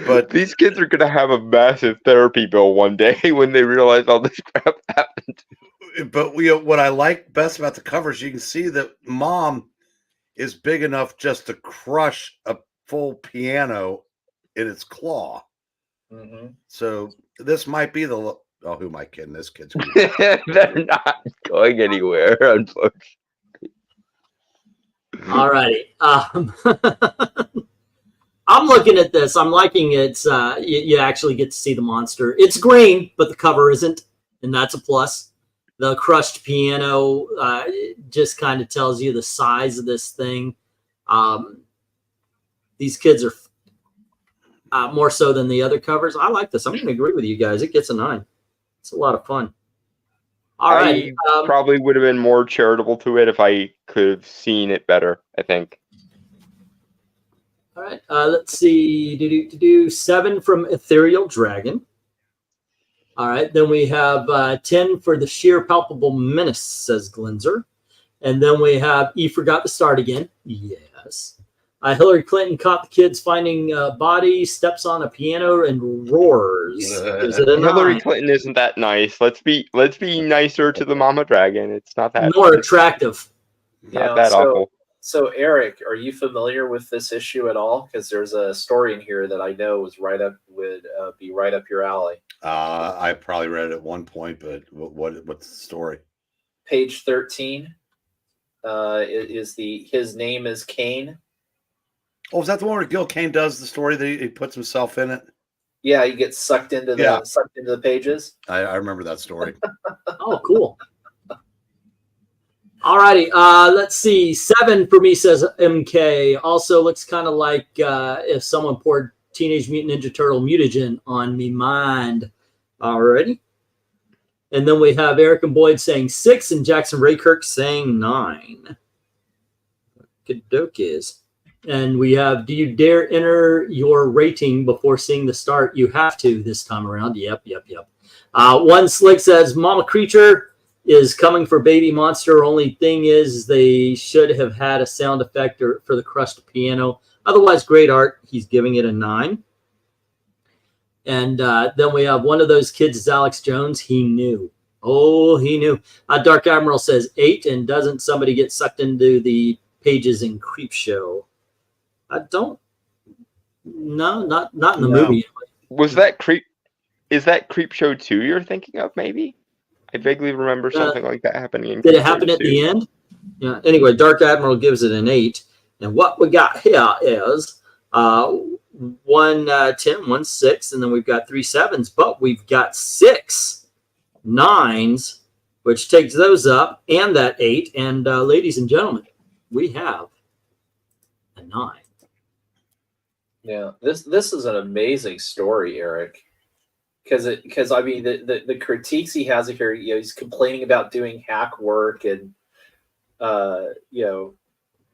But these kids are going to have a massive therapy bill one day when they realize all this crap happened. But what I like best about the covers, you can see that mom is big enough just to crush a full piano in its claw. Mm-hmm. So this might be the... Oh, who am I kidding? This kid's... They're not going anywhere, unfortunately. All righty. I'm looking at this. I'm liking it. You actually get to see the monster. It's green, but the cover isn't, and that's a plus. The crushed piano just kind of tells you the size of this thing. These kids are more so than the other covers. I like this. I'm going to agree with you guys. It gets a 9. It's a lot of fun. All right. I probably would have been more charitable to it if I could have seen it better, I think. All right. Let's see. 7 from Ethereal Dragon. All right. Then we have 10 for the Sheer Palpable Menace, says Glenzer. And then we have E Forgot to Start Again. Yes. Hillary Clinton caught the kids finding body, steps on a piano, and roars. Is it a 9? Hillary Clinton isn't that nice. Let's be nicer to the Mama Dragon. It's not that more attractive. Not that awful. So Eric, are you familiar with this issue at all? Because there's a story in here that I know would be right up your alley. I probably read it at one point, but what's the story? Page 13 his name is Kane. Oh, is that the one where Gil Kane does the story that he puts himself in it? Yeah, he gets sucked into the pages. I remember that story. Oh, cool. All righty. Let's see. 7 for me, says MK. Also looks kind of like if someone poured Teenage Mutant Ninja Turtle mutagen on me mind. All righty. And then we have Eric and Boyd saying 6 and Jackson Raykirk saying 9. Good dokies. And we have, do you dare enter your rating before seeing the start? You have to this time around. Yep. One Slick says, Mama Creature is coming for Baby Monster. Only thing is they should have had a sound effect for the crushed piano. Otherwise, great art. He's giving it a 9. And then we have one of those kids is Alex Jones. He knew. Oh, he knew. Dark Admiral says 8. And doesn't somebody get sucked into the pages in Creepshow? I don't. No, not in the movie. Was that Creep? Is that Creepshow 2 you're thinking of? Maybe. I vaguely remember something like that happening. In did it happen at the end? Yeah. Anyway, Dark Admiral gives it an 8, and what we got here is 1 10, 1 6, and then we've got 3 7s, but we've got 6 9s, which takes those up, and that 8. And ladies and gentlemen, we have a 9. Yeah, this is an amazing story, Eric, because I mean the critiques he has here, you know, he's complaining about doing hack work and you know,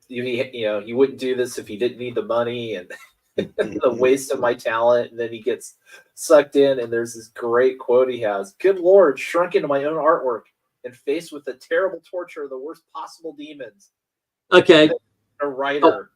he wouldn't do this if he didn't need the money and the waste of my talent. And then he gets sucked in, and there's this great quote he has: "Good Lord, shrunk into my own artwork and faced with the terrible torture of the worst possible demons." Okay. A writer.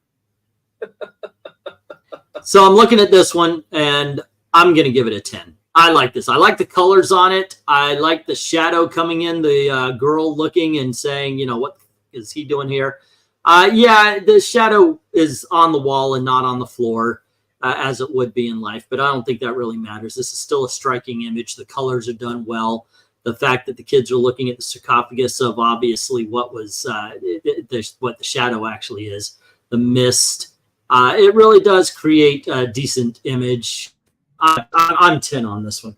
So I'm looking at this one, and I'm going to give it a 10. I like this. I like the colors on it. I like the shadow coming in, the girl looking and saying, you know, what is he doing here? Yeah, the shadow is on the wall and not on the floor, as it would be in life. But I don't think that really matters. This is still a striking image. The colors are done well. The fact that the kids are looking at the sarcophagus of obviously what was what the shadow actually is, the mist. It really does create a decent image. I'm 10 on this one.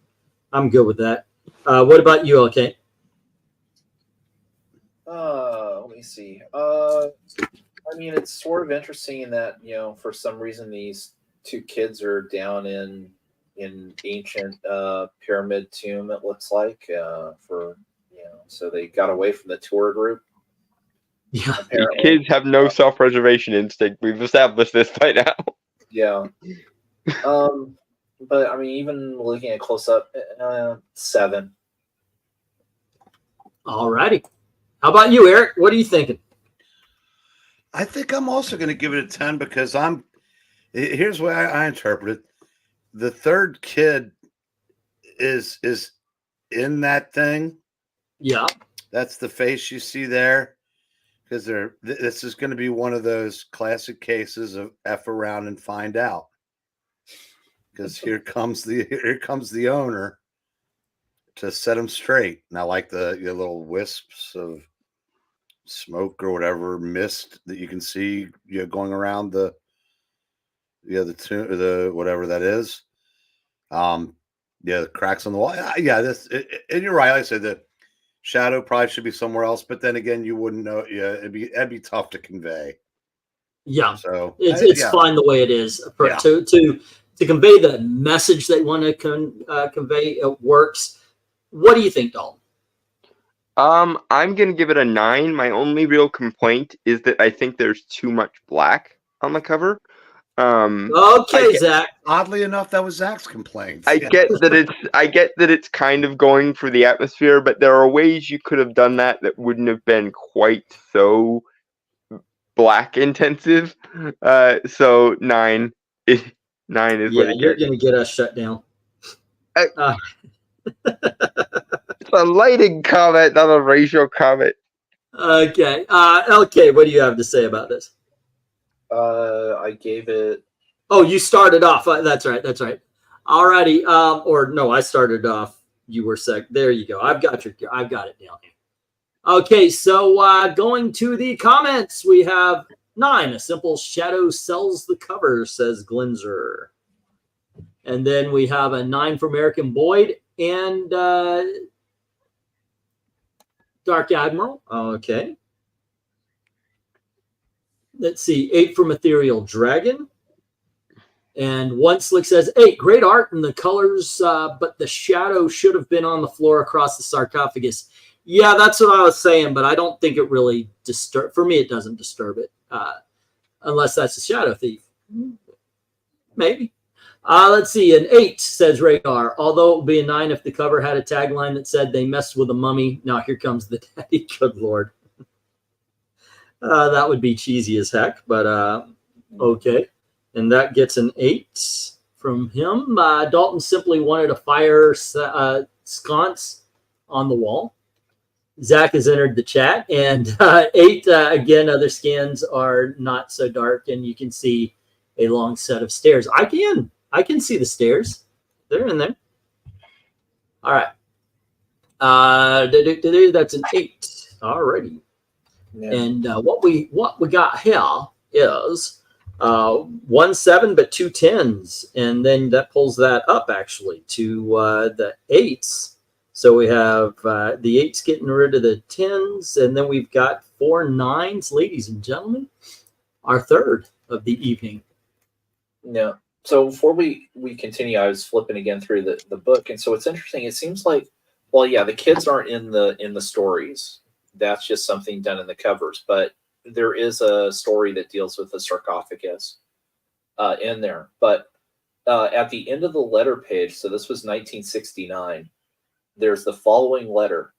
I'm good with that. What about you, okay? Let me see. I mean, it's sort of interesting in that, you know, for some reason these two kids are down in ancient pyramid tomb, it looks like, for, you know, so they got away from the tour group. Yeah. These kids have no self-preservation instinct. We've established this by now. Yeah. But I mean, even looking at close up, 7. All righty. How about you, Eric? What are you thinking? I think I'm also going to give it a 10 because here's the way I interpret it. The third kid is in that thing. Yeah. That's the face you see there. Because this is going to be one of those classic cases of F around and find out. Because here comes the owner to set him straight. And I like the little wisps of smoke or whatever mist that you can see, you know, going around the whatever that is. The cracks on the wall. Yeah, and you're right. Like I said, the shadow probably should be somewhere else, but then again, you wouldn't know. Yeah, it'd be tough to convey. Yeah. So it's fine the way it is. To convey the message they want to convey, it works. What do you think, Dalton? I'm gonna give it a 9. My only real complaint is that I think there's too much black on the cover. Okay, Zach. Oddly enough, that was Zach's complaint. I get that it's kind of going for the atmosphere, but there are ways you could have done that wouldn't have been quite so black intensive. So 9 is what it you're gets. gonna get us shut down. It's a lighting comment, not a racial comment. Okay. LK, what do you have to say about this? I gave it. Oh, you started off. That's right. Alrighty. Or no, I started off. You were second. There you go. I've got it down here. Okay, so going to the comments, we have 9. A simple shadow sells the cover, says Glinzer. And then we have a 9 from American Boyd and Dark Admiral. Okay. Let's see. 8 from Ethereal Dragon. And One Slick says, 8, great art and the colors, but the shadow should have been on the floor across the sarcophagus. Yeah, that's what I was saying, but I don't think it really for me, it doesn't disturb it. Unless that's a shadow thief. Maybe. Let's see. An 8, says Radar. Although it would be a 9 if the cover had a tagline that said they messed with a mummy. Now here comes the daddy. Good Lord. That would be cheesy as heck, but okay. And that gets an 8 from him. Dalton simply wanted a fire sconce on the wall. Zach has entered the chat. And 8, again, other scans are not so dark, and you can see a long set of stairs. I can see the stairs. They're in there. All right. That's an 8. Alrighty. Yeah. And what we got here is 1 7 but 2 10s, and then that pulls that up actually to the 8s. So we have the 8s getting rid of the 10s, and then we've got 4 9s, ladies and gentlemen. Our third of the evening. Yeah. So before we continue, I was flipping again through the book, and so it's interesting. It seems like, well, yeah, the kids aren't in the stories. That's just something done in the covers. But there is a story that deals with the sarcophagus in there. But at the end of the letter page, so this was 1969, there's the following letter.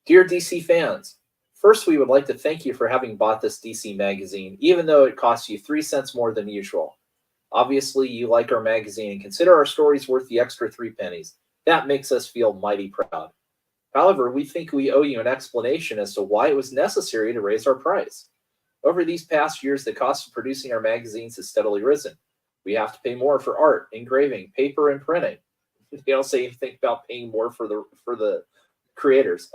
Dear DC fans, first we would like to thank you for having bought this DC magazine, even though it cost you 3 cents more than usual. Obviously, you like our magazine and consider our stories worth the extra 3 pennies. That makes us feel mighty proud. However, we think we owe you an explanation as to why it was necessary to raise our price. Over these past years, the cost of producing our magazines has steadily risen. We have to pay more for art, engraving, paper, and printing. You don't say anything about paying more for the creators.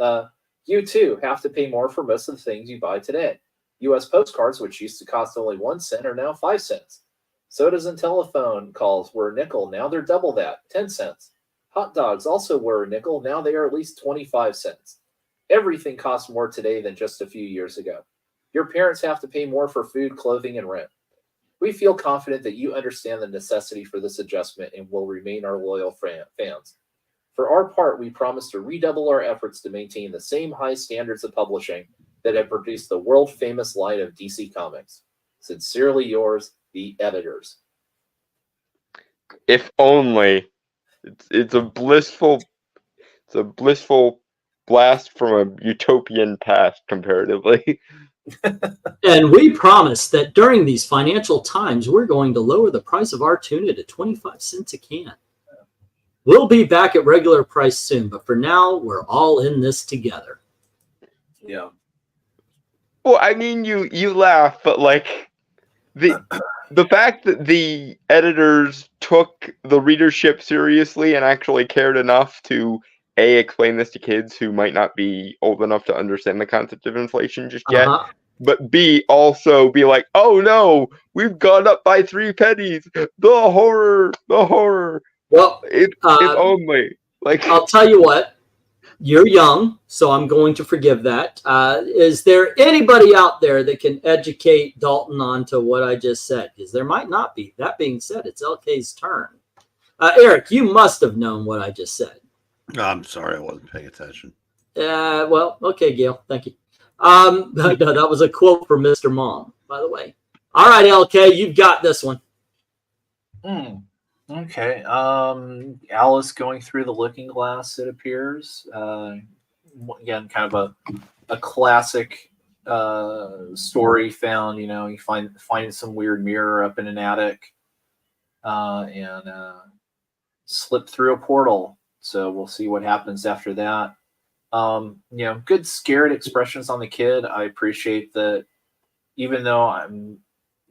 You too have to pay more for most of the things you buy today. U.S. postcards, which used to cost only 1 cent, are now 5 cents. Sodas and telephone calls were a nickel. Now they're double that, 10 cents. Hot dogs also were a nickel. Now they are at least 25 cents. Everything costs more today than just a few years ago. Your parents have to pay more for food, clothing, and rent. We feel confident that you understand the necessity for this adjustment and will remain our loyal fans. For our part, we promise to redouble our efforts to maintain the same high standards of publishing that have produced the world-famous line of DC Comics. Sincerely yours, the editors. If only. It's a blissful blast from a utopian past comparatively. And we promise that during these financial times, we're going to lower the price of our tuna to 25 cents a can. We'll be back at regular price soon, but for now, we're all in this together. Yeah. Well, I mean, you laugh, but like the fact that the editors took the readership seriously and actually cared enough to explain this to kids who might not be old enough to understand the concept of inflation just yet, but B, also be like, oh no, we've gone up by 3 pennies. The horror. Well, if only. Like, I'll tell you what, you're young, so I'm going to forgive that. Is there anybody out there that can educate Dalton onto what I just said? Because there might not be. That being said, it's LK's turn. Eric, you must have known what I just said. I'm sorry, I wasn't paying attention. Well, okay, Gail, thank you. No, that was a quote from Mr. Mom, by the way. All right, LK, you've got this one. Okay. Alice going through the looking glass, it appears. Again, kind of a classic story found. You know, you find some weird mirror up in an attic, and slip through a portal. So we'll see what happens after that. You know, good scared expressions on the kid. I appreciate that, even though I'm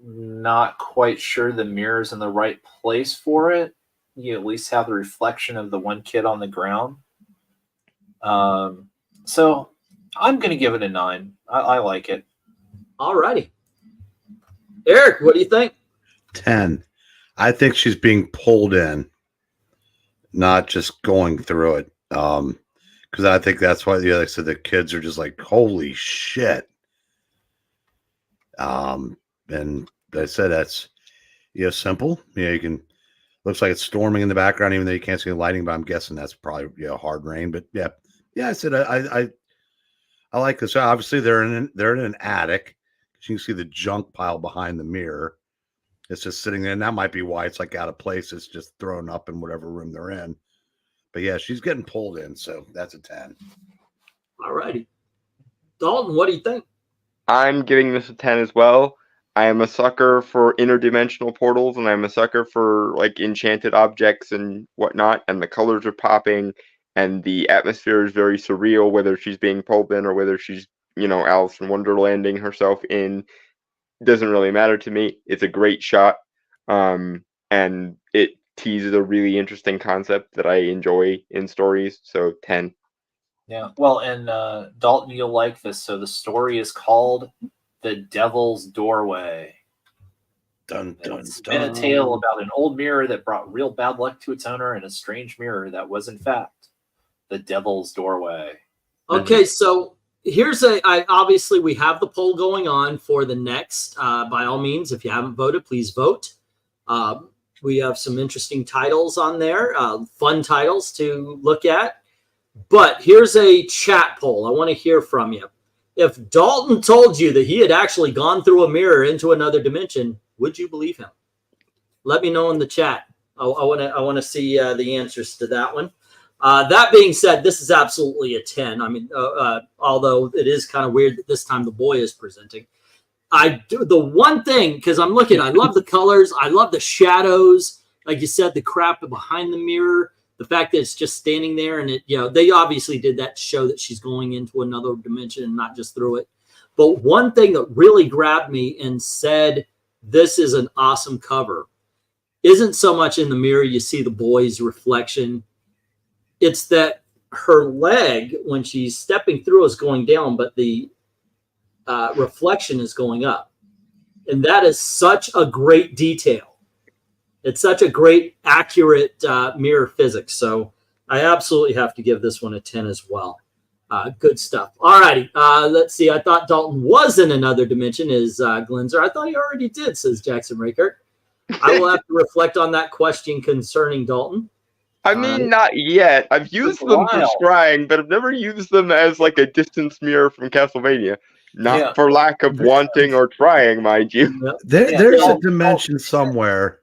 not quite sure the mirror's in the right place for it, you at least have the reflection of the one kid on the ground. So I'm going to give it a 9. I like it. All righty. Eric, what do you think? 10. I think she's being pulled in, not just going through it. Because I think that's why, like I said, the kids are just like, holy shit. And I said that's, you know, simple. You know, you can, looks like it's storming in the background, even though you can't see the lighting, but I'm guessing that's probably, you know, hard rain. But yeah, I said I like this. Obviously, they're in an attic. You can see the junk pile behind the mirror. It's just sitting there, and that might be why it's like out of place. It's just thrown up in whatever room they're in. But yeah, she's getting pulled in, so that's a 10. All righty. Dalton, what do you think? I'm giving this a 10 as well. I am a sucker for interdimensional portals, and I'm a sucker for like enchanted objects and whatnot, and the colors are popping, and the atmosphere is very surreal, whether she's being pulled in or whether she's, you know, Alice in Wonderlanding herself in. Doesn't really matter to me. It's a great shot, and it teases a really interesting concept that I enjoy in stories, so 10. Yeah, well, and Dalton, you'll like this. So the story is called The Devil's Doorway. Dun, dun, It's been a tale about an old mirror that brought real bad luck to its owner, and a strange mirror that was, in fact, the Devil's Doorway. Okay, so here's obviously we have the poll going on for the next. By all means, if you haven't voted, please vote. We have some interesting titles on there, fun titles to look at. But here's a chat poll. I want to hear from you. If Dalton told you that he had actually gone through a mirror into another dimension, would you believe him? Let me know in the chat. I want to see the answers to that one. That being said, this is absolutely a 10. I mean, although it is kind of weird that this time the boy is presenting. I do the one thing, because I'm looking, I love the colors. I love the shadows. Like you said, the crap behind the mirror, the fact that it's just standing there, and it, you know, they obviously did that to show that she's going into another dimension and not just through it. But one thing that really grabbed me and said, this is an awesome cover, isn't so much in the mirror you see the boy's reflection. It's that her leg, when she's stepping through, is going down, but the reflection is going up. And that is such a great detail. It's such a great, accurate mirror physics. So I absolutely have to give this one a 10 as well. Good stuff. All righty. Let's see. I thought Dalton was in another dimension, is Glinzer. I thought he already did, says Jackson Rakert. I will have to reflect on that question concerning Dalton. I mean, not yet. I've used them for scrying, but I've never used them as like a distance mirror from Castlevania. Not for lack of wanting or trying, mind you. There's a dimension somewhere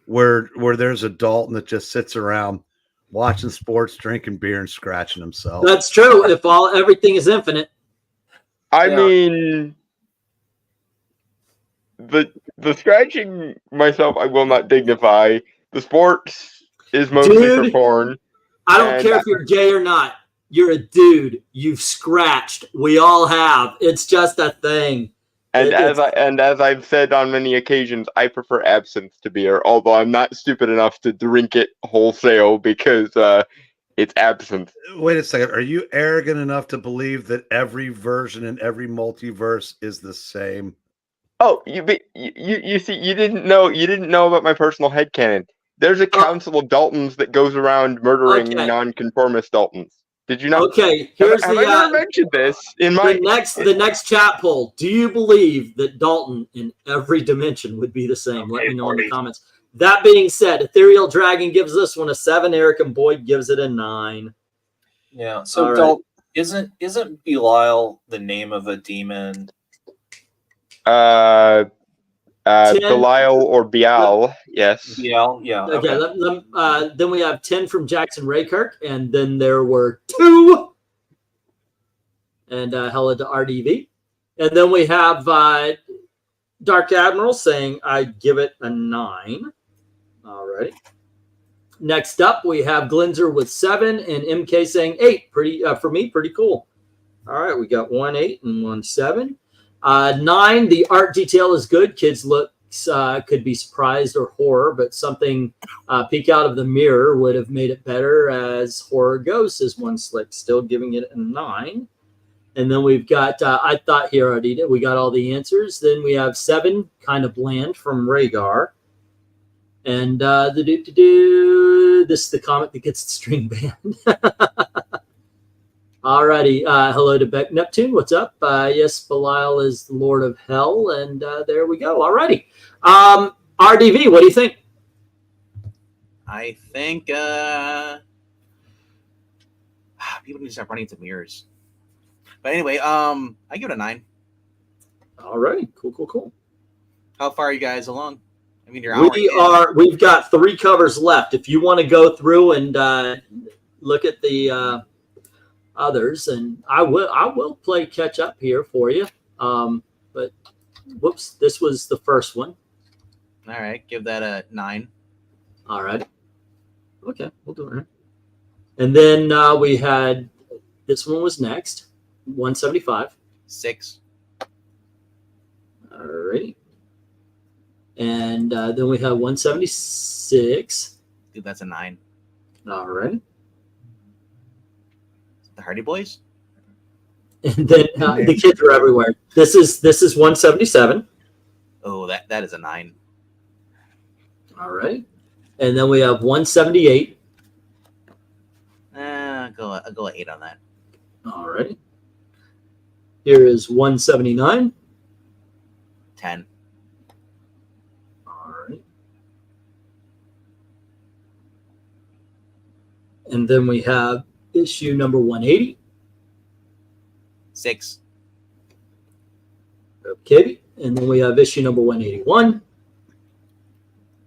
where there's a Dalton that just sits around watching sports, drinking beer, and scratching himself. That's true. If everything is infinite. I mean, the scratching myself, I will not dignify. The sports is mostly for porn. I don't care if you're gay or not. You're a dude. You've scratched. We all have. It's just a thing. And as I've said on many occasions, I prefer absinthe to beer, although I'm not stupid enough to drink it wholesale because it's absinthe. Wait a second. Are you arrogant enough to believe that every version in every multiverse is the same? Oh, you see, you didn't know about my personal headcanon. There's a council of Daltons that goes around murdering nonconformist Daltons. Did you not? Okay, here's have I never mentioned this in my the next chat poll. Do you believe that Dalton in every dimension would be the same? Let me know in the comments. That being said, Ethereal Dragon gives this one a 7. Eric and Boyd gives it a 9. Yeah. So Dalton, isn't Belial the name of a demon? Belial or Bial, yes. Bial, yeah. Okay. Then we have 10 from Jackson Rakirk, and then there were 2. And hello to RDV. And then we have Dark Admiral saying, I give it a 9. All right. Next up, we have Glinzer with 7 and MK saying 8. Pretty for me, pretty cool. All right, we got 1 8 and 1 7. 9, the art detail is good. Kids looks could be surprised or horror, but something peek out of the mirror would have made it better as horror goes, is one slick. Still giving it a 9. And then we've got, I thought here already, we got all the answers. Then we have 7, kind of bland from Rhaegar. And this is the comic that gets the string band. Alrighty, hello to Beck Neptune. What's up? Yes, Belial is the Lord of Hell, and there we go. Alrighty, RDV, what do you think? I think people need to stop running into mirrors. But anyway, I give it a 9. Alrighty, cool. How far are you guys along? I mean, we've got 3 covers left. If you want to go through and look at the others, and I will play catch up here for you. But whoops, this was the first one. All right, give that a 9. All right. Okay, we'll do it. And then we had this one was next, 175. 6. All right. And then we have 176. Dude, that's a 9. All right. The Hardy Boys. And then the kids are everywhere. This is 177. Oh, that is a 9. All right. And then we have 178. I'll go 8 on that. All right. Here is 179. 10. All right. And then we have issue number 180. 6. Okay. And then we have issue number 181.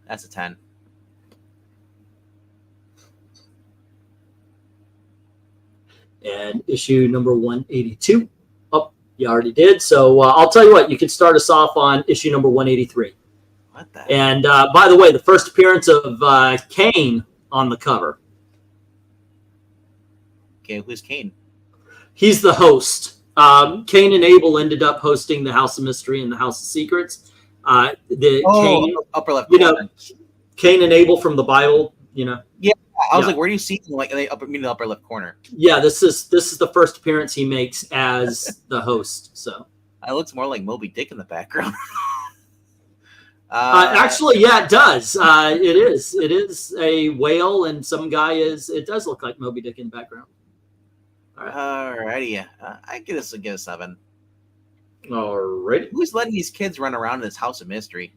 That's a 10. And issue number 182. Oh, you already did. So I'll tell you what, you can start us off on issue number 183. What the? And by the way, the first appearance of Kane on the cover. Okay, who's Kane? He's the host. Kane and Abel ended up hosting the House of Mystery and the House of Secrets. Kane, upper left you corner. know, Cain and Abel from the Bible, you know. Yeah, I was Yeah. like, where do you see him? Like, in the upper left corner. Yeah, this is the first appearance he makes as the host. So It looks more like Moby Dick in the background. actually, yeah, it does. It is a whale, and some guy is. It does look like Moby Dick in the background. Alrighty, I give this a 7. Alrighty. Who's letting these kids run around in this House of Mystery?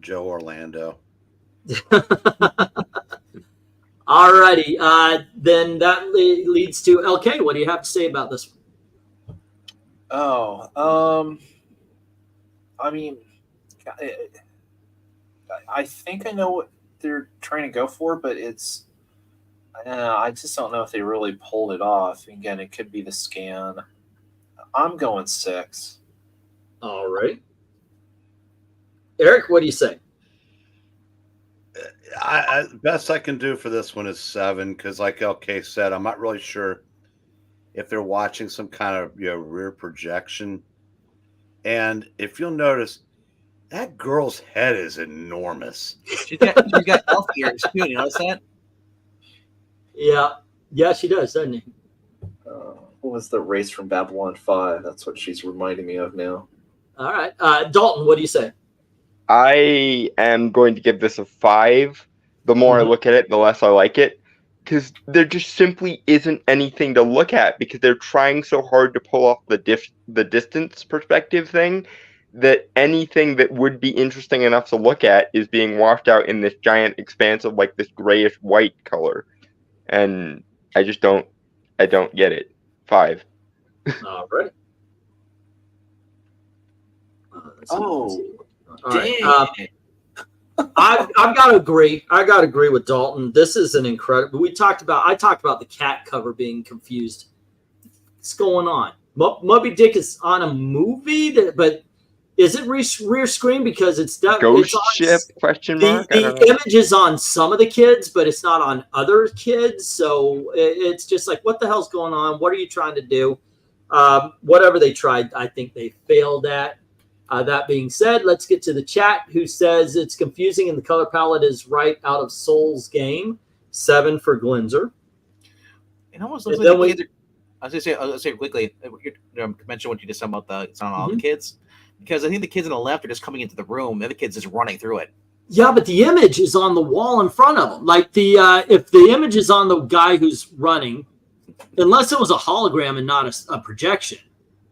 Joe Orlando. Alrighty. Then that leads to LK. What do you have to say about this one? Oh, I mean, I think I know what they're trying to go for, but it's, I just don't know if they really pulled it off. Again, it could be the scan. I'm going 6. All right. Eric, what do you say? Best I can do for this one is 7, because like LK said, I'm not really sure if they're watching some kind of rear projection. And if you'll notice, that girl's head is enormous. She's got elf ears too. You notice that? Yeah, she does, doesn't she? What was the race from Babylon 5? That's what she's reminding me of now. All right. Dalton, what do you say? I am going to give this a 5. The more I look at it, the less I like it. Because there just simply isn't anything to look at, because they're trying so hard to pull off the distance perspective thing, that anything that would be interesting enough to look at is being washed out in this giant expanse of like this grayish white color. And I just don't get it. 5. All right. All Dang. right. I've got to agree. I got to agree with Dalton. This is an incredible. I talked about the cat cover being confused. What's going on? Moby Dick is on a movie, but is it rear screen because it's Ghost it's ship? Question mark. The image is on some of the kids, but it's not on other kids. So it's just like, what the hell's going on? What are you trying to do? Whatever they tried, I think they failed at. That being said, let's get to the chat, who says it's confusing and the color palette is right out of Soul's game. 7 for Glinzer. It almost looks like I was gonna say quickly. Mention what you just said about it's on all the kids, because I think the kids on the left are just coming into the room. The other kids just running through it. Yeah, but the image is on the wall in front of them. Like if the image is on the guy who's running, unless it was a hologram and not a projection.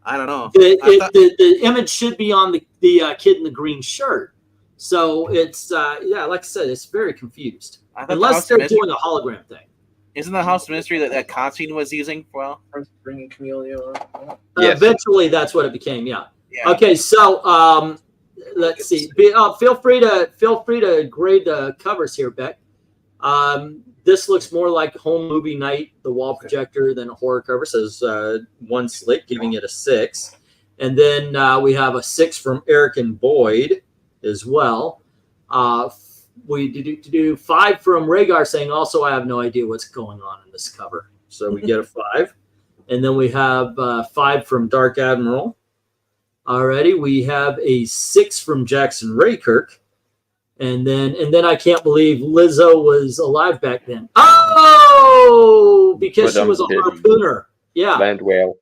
I don't know. The image should be on the kid in the green shirt. So it's like I said, it's very confused. Unless they're doing a hologram thing. Isn't the House of Mystery that Constantine was using? Well, Bringing Camellia on. Yes. Eventually, that's what it became. Yeah. yeah. Okay, so let's see. Feel free to grade the covers here, Beck. This looks more like home movie night, the wall projector, than a horror cover. Says one slick, giving it a 6, and then we have a 6 from Eric and Boyd as well. We do 5 from Rhaegar, saying also I have no idea what's going on in this cover. So we get a 5, and then we have 5 from Dark Admiral. Alrighty, we have a 6 from Jackson Raykirk. And then I can't believe Lizzo was alive back then. Oh, because she was a harpooner. Yeah. Land whale.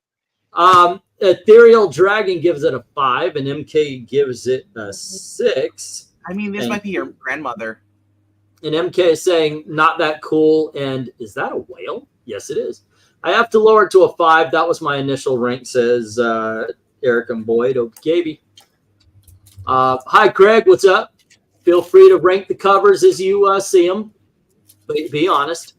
Ethereal Dragon gives it a 5, and MK gives it a 6. I mean, this might be your grandmother. And MK is saying, not that cool. And is that a whale? Yes, it is. I have to lower it to a 5. That was my initial rank, says Eric and Boyd. Okay. Hi, Craig. What's up? Feel free to rank the covers as you see them. Be honest.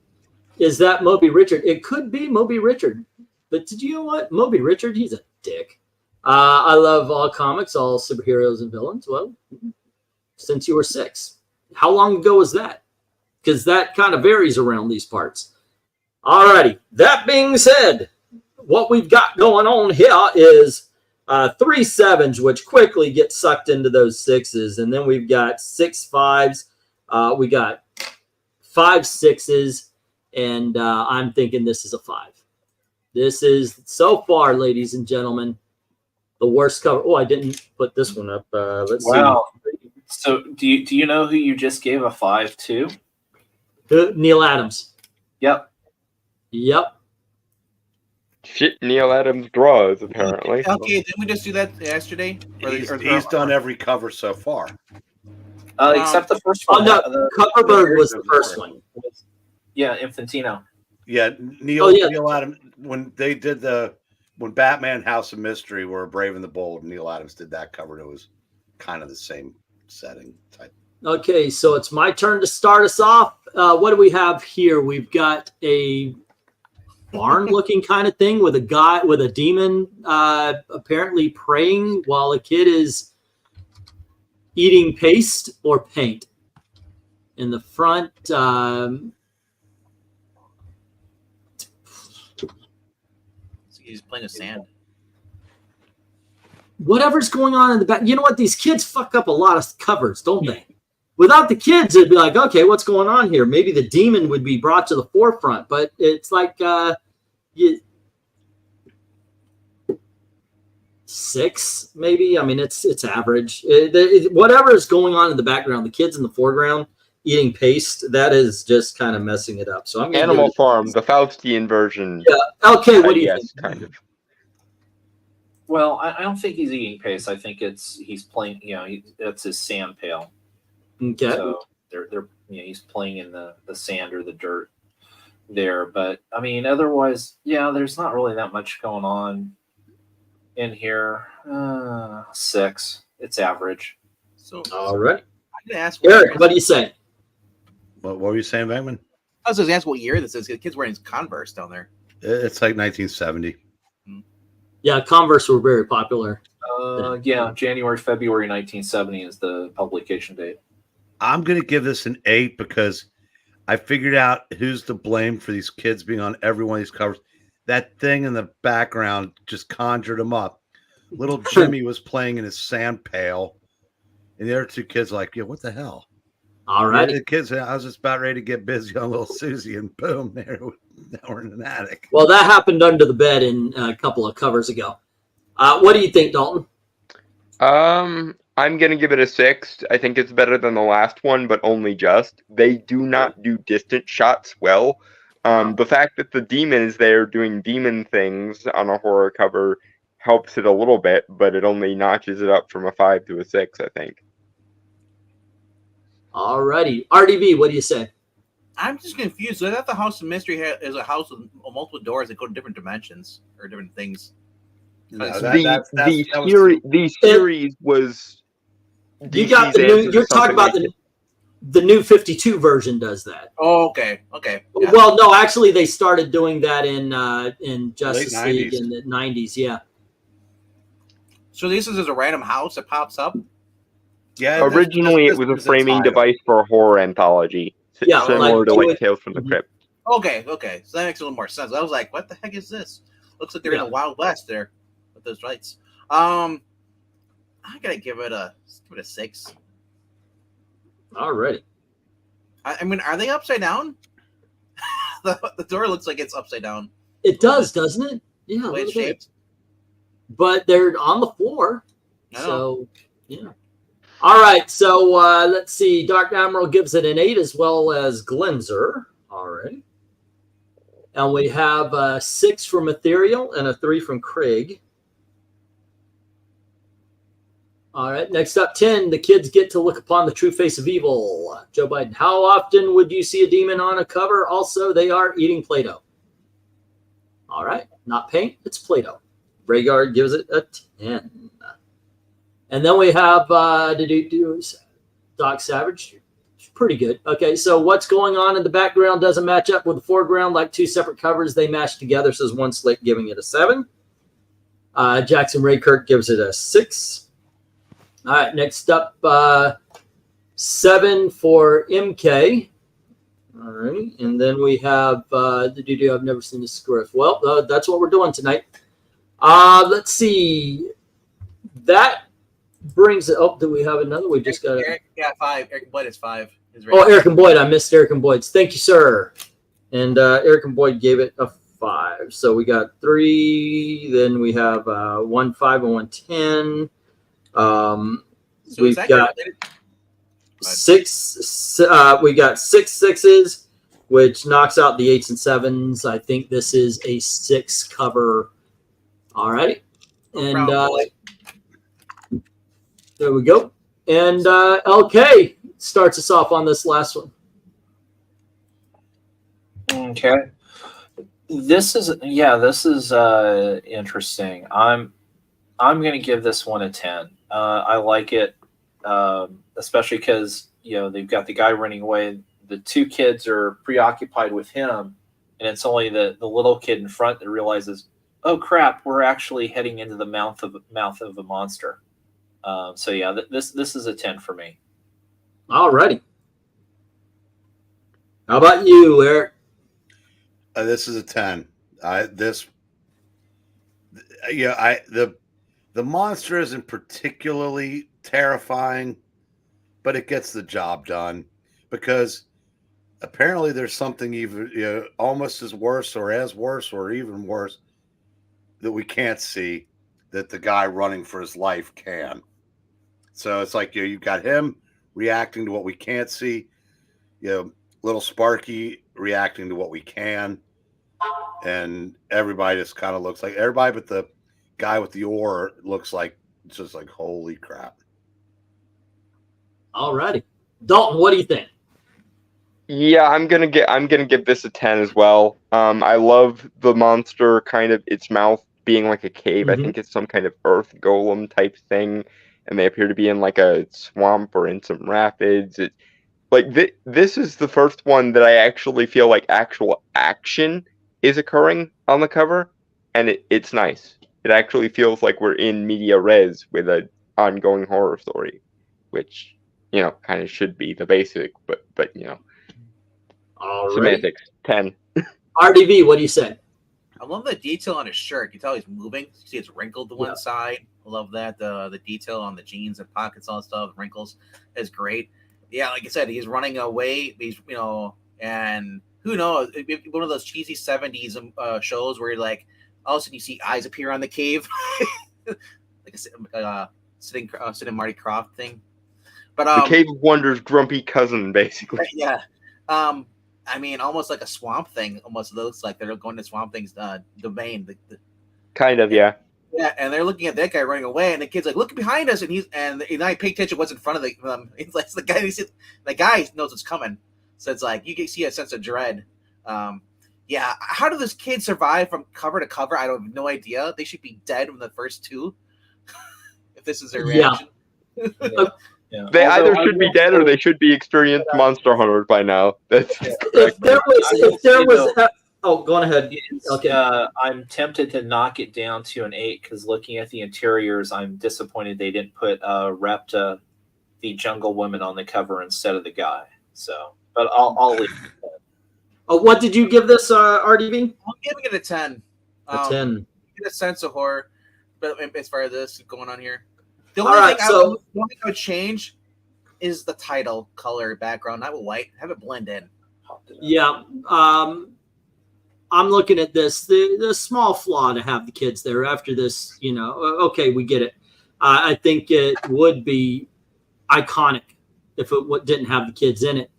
Is that Moby Richard? It could be Moby Richard. But did you know what? Moby Richard, he's a dick. I love all comics, all superheroes and villains. Well, since you were 6. How long ago was that? Because that kind of varies around these parts. Alrighty. That being said, what we've got going on here is 3 7s, which quickly get sucked into those 6s. And then we've got 6 5s. We got 5 6s. And I'm thinking this is a 5. This is, so far, ladies and gentlemen, the worst cover. Oh, I didn't put this one up. Let's see. So do you know who you just gave a 5 to? Neil Adams. Yep. Shit, Neil Adams draws, apparently. Okay, didn't we just do that yesterday? He's done every cover so far. Except the first one. Oh, no, Coverbird was the first one. Yeah, Infantino. Yeah, Neil Adams, when they did when Batman House of Mystery were Brave and the Bold, Neil Adams did that cover. It was kind of the same setting type. Okay, so it's my turn to start us off. What do we have here? We've got a barn-looking kind of thing with a guy with a demon apparently praying while a kid is eating paste or paint. In the front, he's playing with sand. Whatever's going on in the back. You know what? These kids fuck up a lot of covers, don't they? Without the kids, it'd be like, okay, what's going on here? Maybe the demon would be brought to the forefront, but it's like 6, maybe. I mean, it's average. Whatever is going on in the background, the kids in the foreground eating paste, that is just kind of messing it up. So I'm Animal Farm, the Faustian version. Yeah. Okay. What do you think? Kind of. Well, I don't think he's eating paste. I think he's playing. You know, it's his sand pail. Okay. So he's playing in the sand or the dirt there. But I mean, otherwise, yeah, there's not really that much going on in here. 6. It's average. So all right. I'm gonna ask Eric, what do you say? What were you saying, Venkman? I was going to ask what year this is. The kid's wearing his Converse down there. It's like 1970. Yeah, Converse were very popular. Yeah, January, February 1970 is the publication date. I'm going to give this an 8 because I figured out who's to blame for these kids being on every one of these covers. That thing in the background just conjured them up. Little Jimmy was playing in his sand pail, and the other 2 kids like, yeah, what the hell? All right. The kids, I was just about ready to get busy on little Susie, and boom, now we're in an attic. Well, that happened under the bed in a couple of covers ago. What do you think, Dalton? I'm going to give it a 6. I think it's better than the last one, but only just. They do not do distant shots well. The fact that the demon is there doing demon things on a horror cover helps it a little bit, but it only notches it up from a 5 to a 6, I think. All righty. RDB, what do you say? I'm just confused. So I thought the House of Mystery is a house with multiple doors that go to different dimensions or different things. No, the series was. You got the new. You're talking about the new 52 version does that. Oh, okay. Yeah. Well, no, actually, they started doing that in Justice League in the 90s. Yeah. So this is just a random house that pops up. Yeah. Originally, it was a framing device for a horror anthology, similar to like Tales from the Crypt. Okay. So that makes a little more sense. I was like, what the heck is this? Looks like they're in the Wild West there with those lights. I gotta give it a 6. All righty. I mean, are they upside down? the door looks like it's upside down. It does, doesn't it? Yeah, the way it's shaped. But they're on the floor. So, yeah. All right. So, let's see. Dark Admiral gives it an 8 as well as Glenzer. All right. And we have a 6 from Ethereal and a 3 from Craig. All right. Next up, 10. The kids get to look upon the true face of evil. Joe Biden. How often would you see a demon on a cover? Also, they are eating Play-Doh. All right. Not paint. It's Play-Doh. Rhaegar gives it a 10. And then we have Doc Savage. It's pretty good. Okay, so what's going on in the background doesn't match up with the foreground, like two separate covers. They match together, says one slit, giving it a 7. Jackson Ray Kirk gives it a 6. All right, next up, 7 for MK. All right, and then we have I've never seen this script. Well, that's what we're doing tonight. Let's see. That brings it up. Do we have another? We just got Eric, 5. Eric and Boyd is 5. Oh, Eric and Boyd. I missed Eric and Boyd's. Thank you, sir. And Eric and Boyd gave it a 5. So we got 3. Then we have 1 5 and 1 10. So we've got 6. We got 6 6s, which knocks out the 8s and 7s. I think this is a 6 cover. All righty. And there we go. And LK starts us off on this last one. Okay. This is interesting. I'm going to give this one a 10. I like it, especially because they've got the guy running away. The 2 kids are preoccupied with him, and it's only the little kid in front that realizes, oh crap, we're actually heading into the mouth of a monster. So yeah, this is a 10 for me. All righty. How about you, Eric? This is a 10. The monster isn't particularly terrifying, but it gets the job done because apparently there's something even almost as worse or even worse that we can't see that the guy running for his life can. So it's like you've got him reacting to what we can't see, little Sparky reacting to what we can, and everybody just kind of looks like everybody but the guy with the oar looks like just like holy crap. All righty. Dalton, what do you think? Yeah, I'm gonna give this a 10 as well. I love the monster, kind of its mouth being like a cave. I think it's some kind of earth golem type thing, and they appear to be in like a swamp or in some rapids. This is the first one that I actually feel like actual action is occurring on the cover, and it's nice. It actually feels like we're in media res with an ongoing horror story, which kind of should be the basic, but All semantics. 10. RDV, what do you say? I love the detail on his shirt. You can tell he's moving. You see it's wrinkled to one side. I love that. The detail on the jeans and pockets, all that stuff, wrinkles is great. Yeah, like I said, he's running away. He's and who knows? It'd be one of those cheesy 70s shows where like all of a sudden you see eyes appear on the cave, like a sitting Marty Croft thing. But the Cave of Wonders' grumpy cousin, basically. Yeah. I mean, almost like a swamp thing. Almost looks like they're going to Swamp Thing's domain. Kind of, yeah. Yeah, and they're looking at that guy running away, and the kid's like, "Look behind us!" And I pay attention what's in front of them. It's like the guy knows what's coming, so it's like you can see a sense of dread. Yeah, how do those kids survive from cover to cover? I have no idea. They should be dead from the first 2. If this is their reaction. Yeah. They either should be dead or they should be experienced monster hunters by now. That's if there was oh, go on ahead. Okay. I'm tempted to knock it down to an 8 because looking at the interiors, I'm disappointed they didn't put Repta, the jungle woman, on the cover instead of the guy. So, but I'll leave it. What did you give this, RDV? I'm giving it a 10. A 10. Get a sense of horror, but as far as this going on here. The only thing I would change is the title color background, not with white. Have it blend in. Yeah. I'm looking at this. The small flaw to have the kids there after this, okay, we get it. I think it would be iconic if it didn't have the kids in it.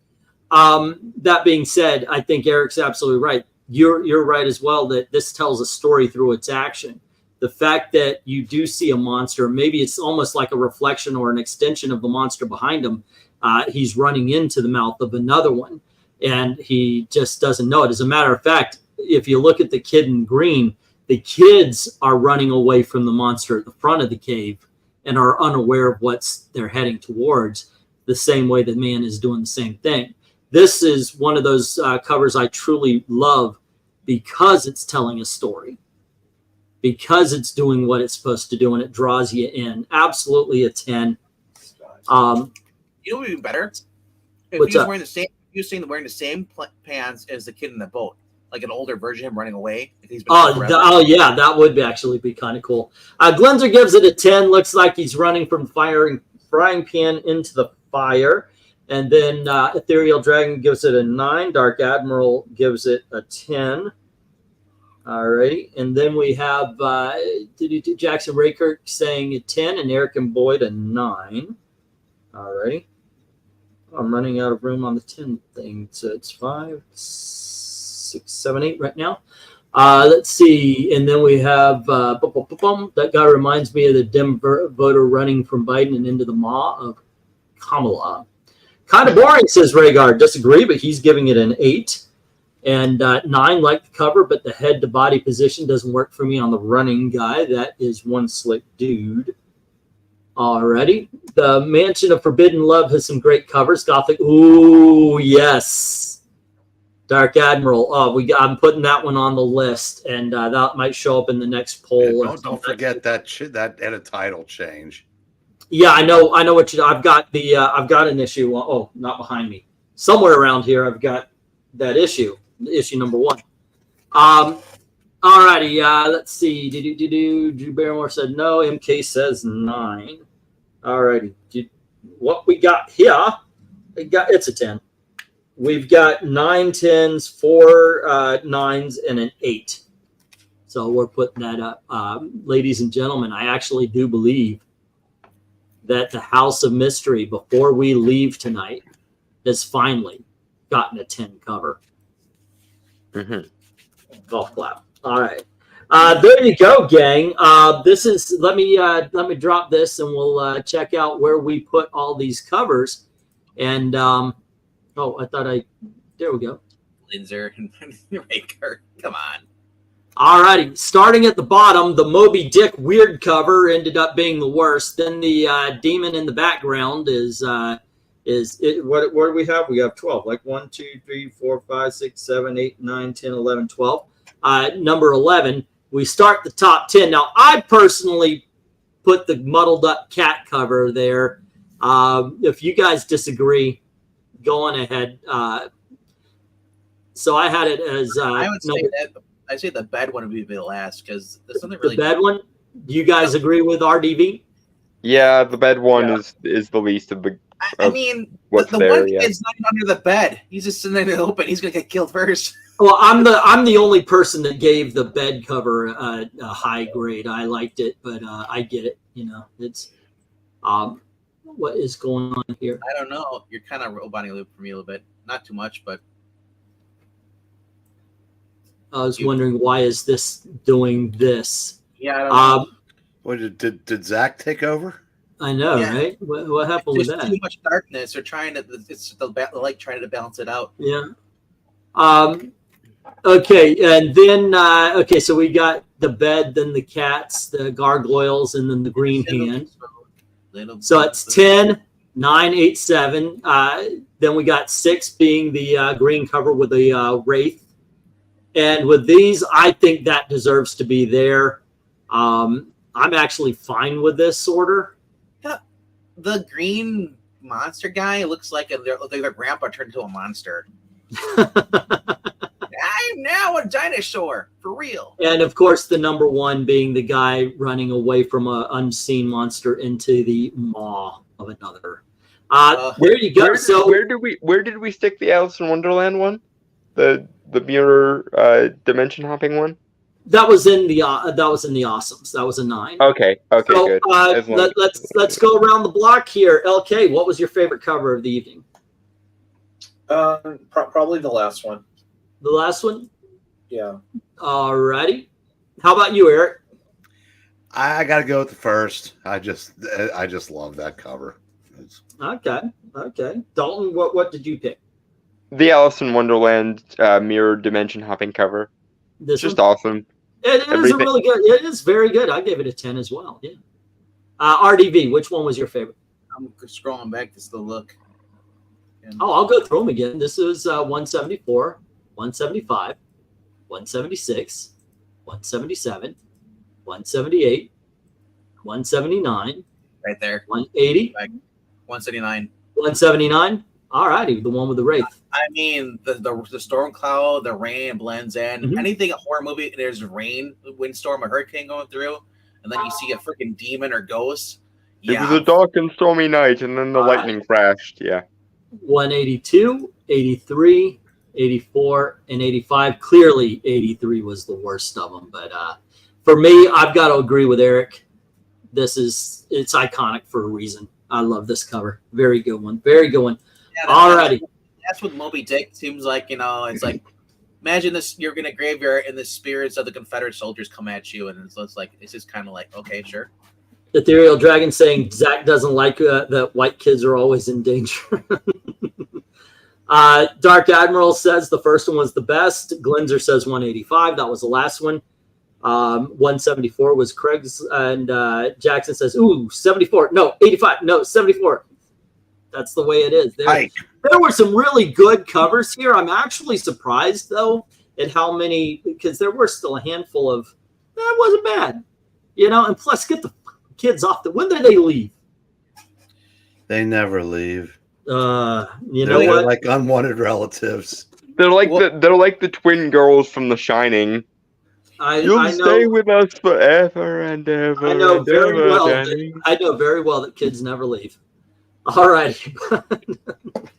That being said, I think Eric's absolutely right. You're right as well that this tells a story through its action. The fact that you do see a monster, maybe it's almost like a reflection or an extension of the monster behind him. He's running into the mouth of another one, and he just doesn't know it. As a matter of fact, if you look at the kid in green, the kids are running away from the monster at the front of the cave and are unaware of what they're heading towards. the same way the man is doing the same thing. This is one of those covers I truly love because it's telling a story, because it's doing what it's supposed to do, and it draws you in. Absolutely a 10. You know what would be better? If What's he was up? wearing the same, you saying wearing the same pants as the kid in the boat, like an older version of him running away. Like he's been Oh yeah, that would actually be kind of cool. Glenzer gives it a 10. Looks like he's running from frying pan into the fire. And then Ethereal Dragon gives it a 9. Dark Admiral gives it a 10. Alrighty. And then we have Jackson Rakirk saying a 10 and Eric and Boyd a 9. Alrighty. I'm running out of room on the 10 thing. So it's 5, 6, 7, 8 right now. Let's see. And then we have that guy reminds me of the Dem voter running from Biden and into the maw of Kamala. Kind of boring, says Rhaegar. Disagree, but he's giving it an 8. And 9, like the cover, but the head to body position doesn't work for me on the running guy. That is one slick dude. Alrighty. The Mansion of Forbidden Love has some great covers. Gothic. Ooh, yes. Dark Admiral. Oh, I'm putting that one on the list, and that might show up in the next poll. Yeah, don't forget that and a title change. Yeah, I know what you. I've got an issue. Oh, not behind me. Somewhere around here, I've got that issue number 1. Alrighty. Let's see. Drew Barrymore said no. MK says 9. Alrighty. What we got here? It's a 10. We've got 9 10s, 4 9s, and an 8. So we're putting that up, ladies and gentlemen. I actually do believe that the House of Mystery, before we leave tonight, has finally gotten a 10 cover. Golf clap. All right. There you go, gang. This is let me drop this and we'll check out where we put all these covers. And there we go. Linzer and Raker. Come on. All righty. Starting at the bottom, the Moby Dick weird cover ended up being the worst. Then the demon in the background is what do we have? We have 12. Like 1, 2, 3, 4, 5, 6, 7, 8, 9, 10, 11, 12. Number 11. We start the top 10. Now, I personally put the muddled up cat cover there. If you guys disagree, go on ahead. So I had it as I would say that. I'd say the bed one would be the last because there's something really. The bed one. Do you guys agree with RDV? Yeah, the bed one is the least of the. I mean, what's the there, one kid's not under the bed. He's just sitting there in the open. He's gonna get killed first. Well, I'm the only person that gave the bed cover a high grade. I liked it, but I get it. You know, it's what is going on here? I don't know. You're kind of roboting a loop for me a little bit. Not too much, but I was wondering why is this doing this? Yeah, I don't know. What did Zach take over? I know, Yeah. right? What happened with There's that? too much darkness. They're trying to. It's the light trying to balance it out. Yeah. Okay, and then so we got the bed, then the cats, the gargoyles, and then the green hand. So it's 10, 9, 8, 7. Then we got 6 being the green cover with the wraith. And with these, I think that deserves to be there. I'm actually fine with this order. The green monster guy looks like their grandpa turned into a monster. I'm now a dinosaur for real. And of course, the number 1 being the guy running away from an unseen monster into the maw of another. There you go. Where did we stick the Alice in Wonderland one? The mirror dimension hopping one? That was in the awesomes. That was a 9. Okay, So, good. let's go around the block here. LK, what was your favorite cover of the evening? Probably the last one. The last one? Yeah. All righty. How about you, Eric? I got to go with the first. I just love that cover. Okay. Dalton, what did you pick? The Alice in Wonderland mirror dimension hopping cover. This just one? awesome. It is a really good. It is very good. I gave it a 10 as well. Yeah. RDV, which one was your favorite? I'm scrolling back just to look. And Oh, I'll go through them again. This is 174, 175, 176, 177, 178, 179, right there, 180, 179. 179. All righty, the one with the Wraith. I mean, the storm cloud, the rain blends in. Mhm. Anything a horror movie, there's rain, windstorm, a hurricane going through, and then you see a freaking demon or ghost. It was a dark and stormy night, and then the lightning crashed. Yeah. 182, 83, 84, and 85. Clearly, 83 was the worst of them. But for me, I've got to agree with Eric. It's iconic for a reason. I love this cover. Very good one. Very good one. Yeah, All righty. That's what Moby Dick seems like. It's like, imagine this: you're in a graveyard, and the spirits of the Confederate soldiers come at you, and it's just kind of like, okay, sure. Ethereal Dragon saying Zach doesn't like that white kids are always in danger. Dark Admiral says the first one was the best. Glenzer says 185. That was the last one. 174 was Craig's. And Jackson says, ooh, 74. No, 85. No, 74. That's the way it is. There were some really good covers here. I'm actually surprised, though, at how many, because there were still a handful of, that wasn't bad. And plus, get the kids off when did they leave? They never leave. They're They're like unwanted relatives. They're like the twin girls from The Shining. You'll stay with us forever and ever. I know very ever, well. Danny. I know very well that kids never leave. All right.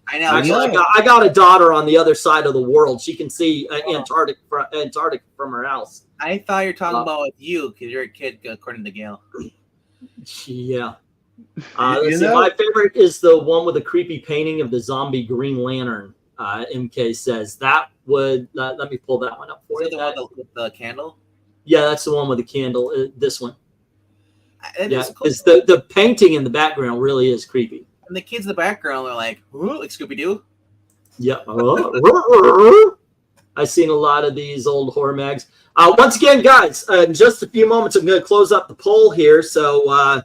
I know. Actually, I got a daughter on the other side of the world. She can see Antarctic from her house. I thought you were talking about with you because you're a kid, according to Gail. Yeah. Let's see. My favorite is the one with the creepy painting of the zombie Green Lantern. MK says that would let me pull that one up for you. The one with the candle? Yeah, that's the one with the candle. This one. Yeah, cool. It's the painting in the background really is creepy. And the kids in the background are like Scooby Doo. Yep. I've seen a lot of these old horror mags. Once again, guys, in just a few moments, I'm going to close up the poll here. So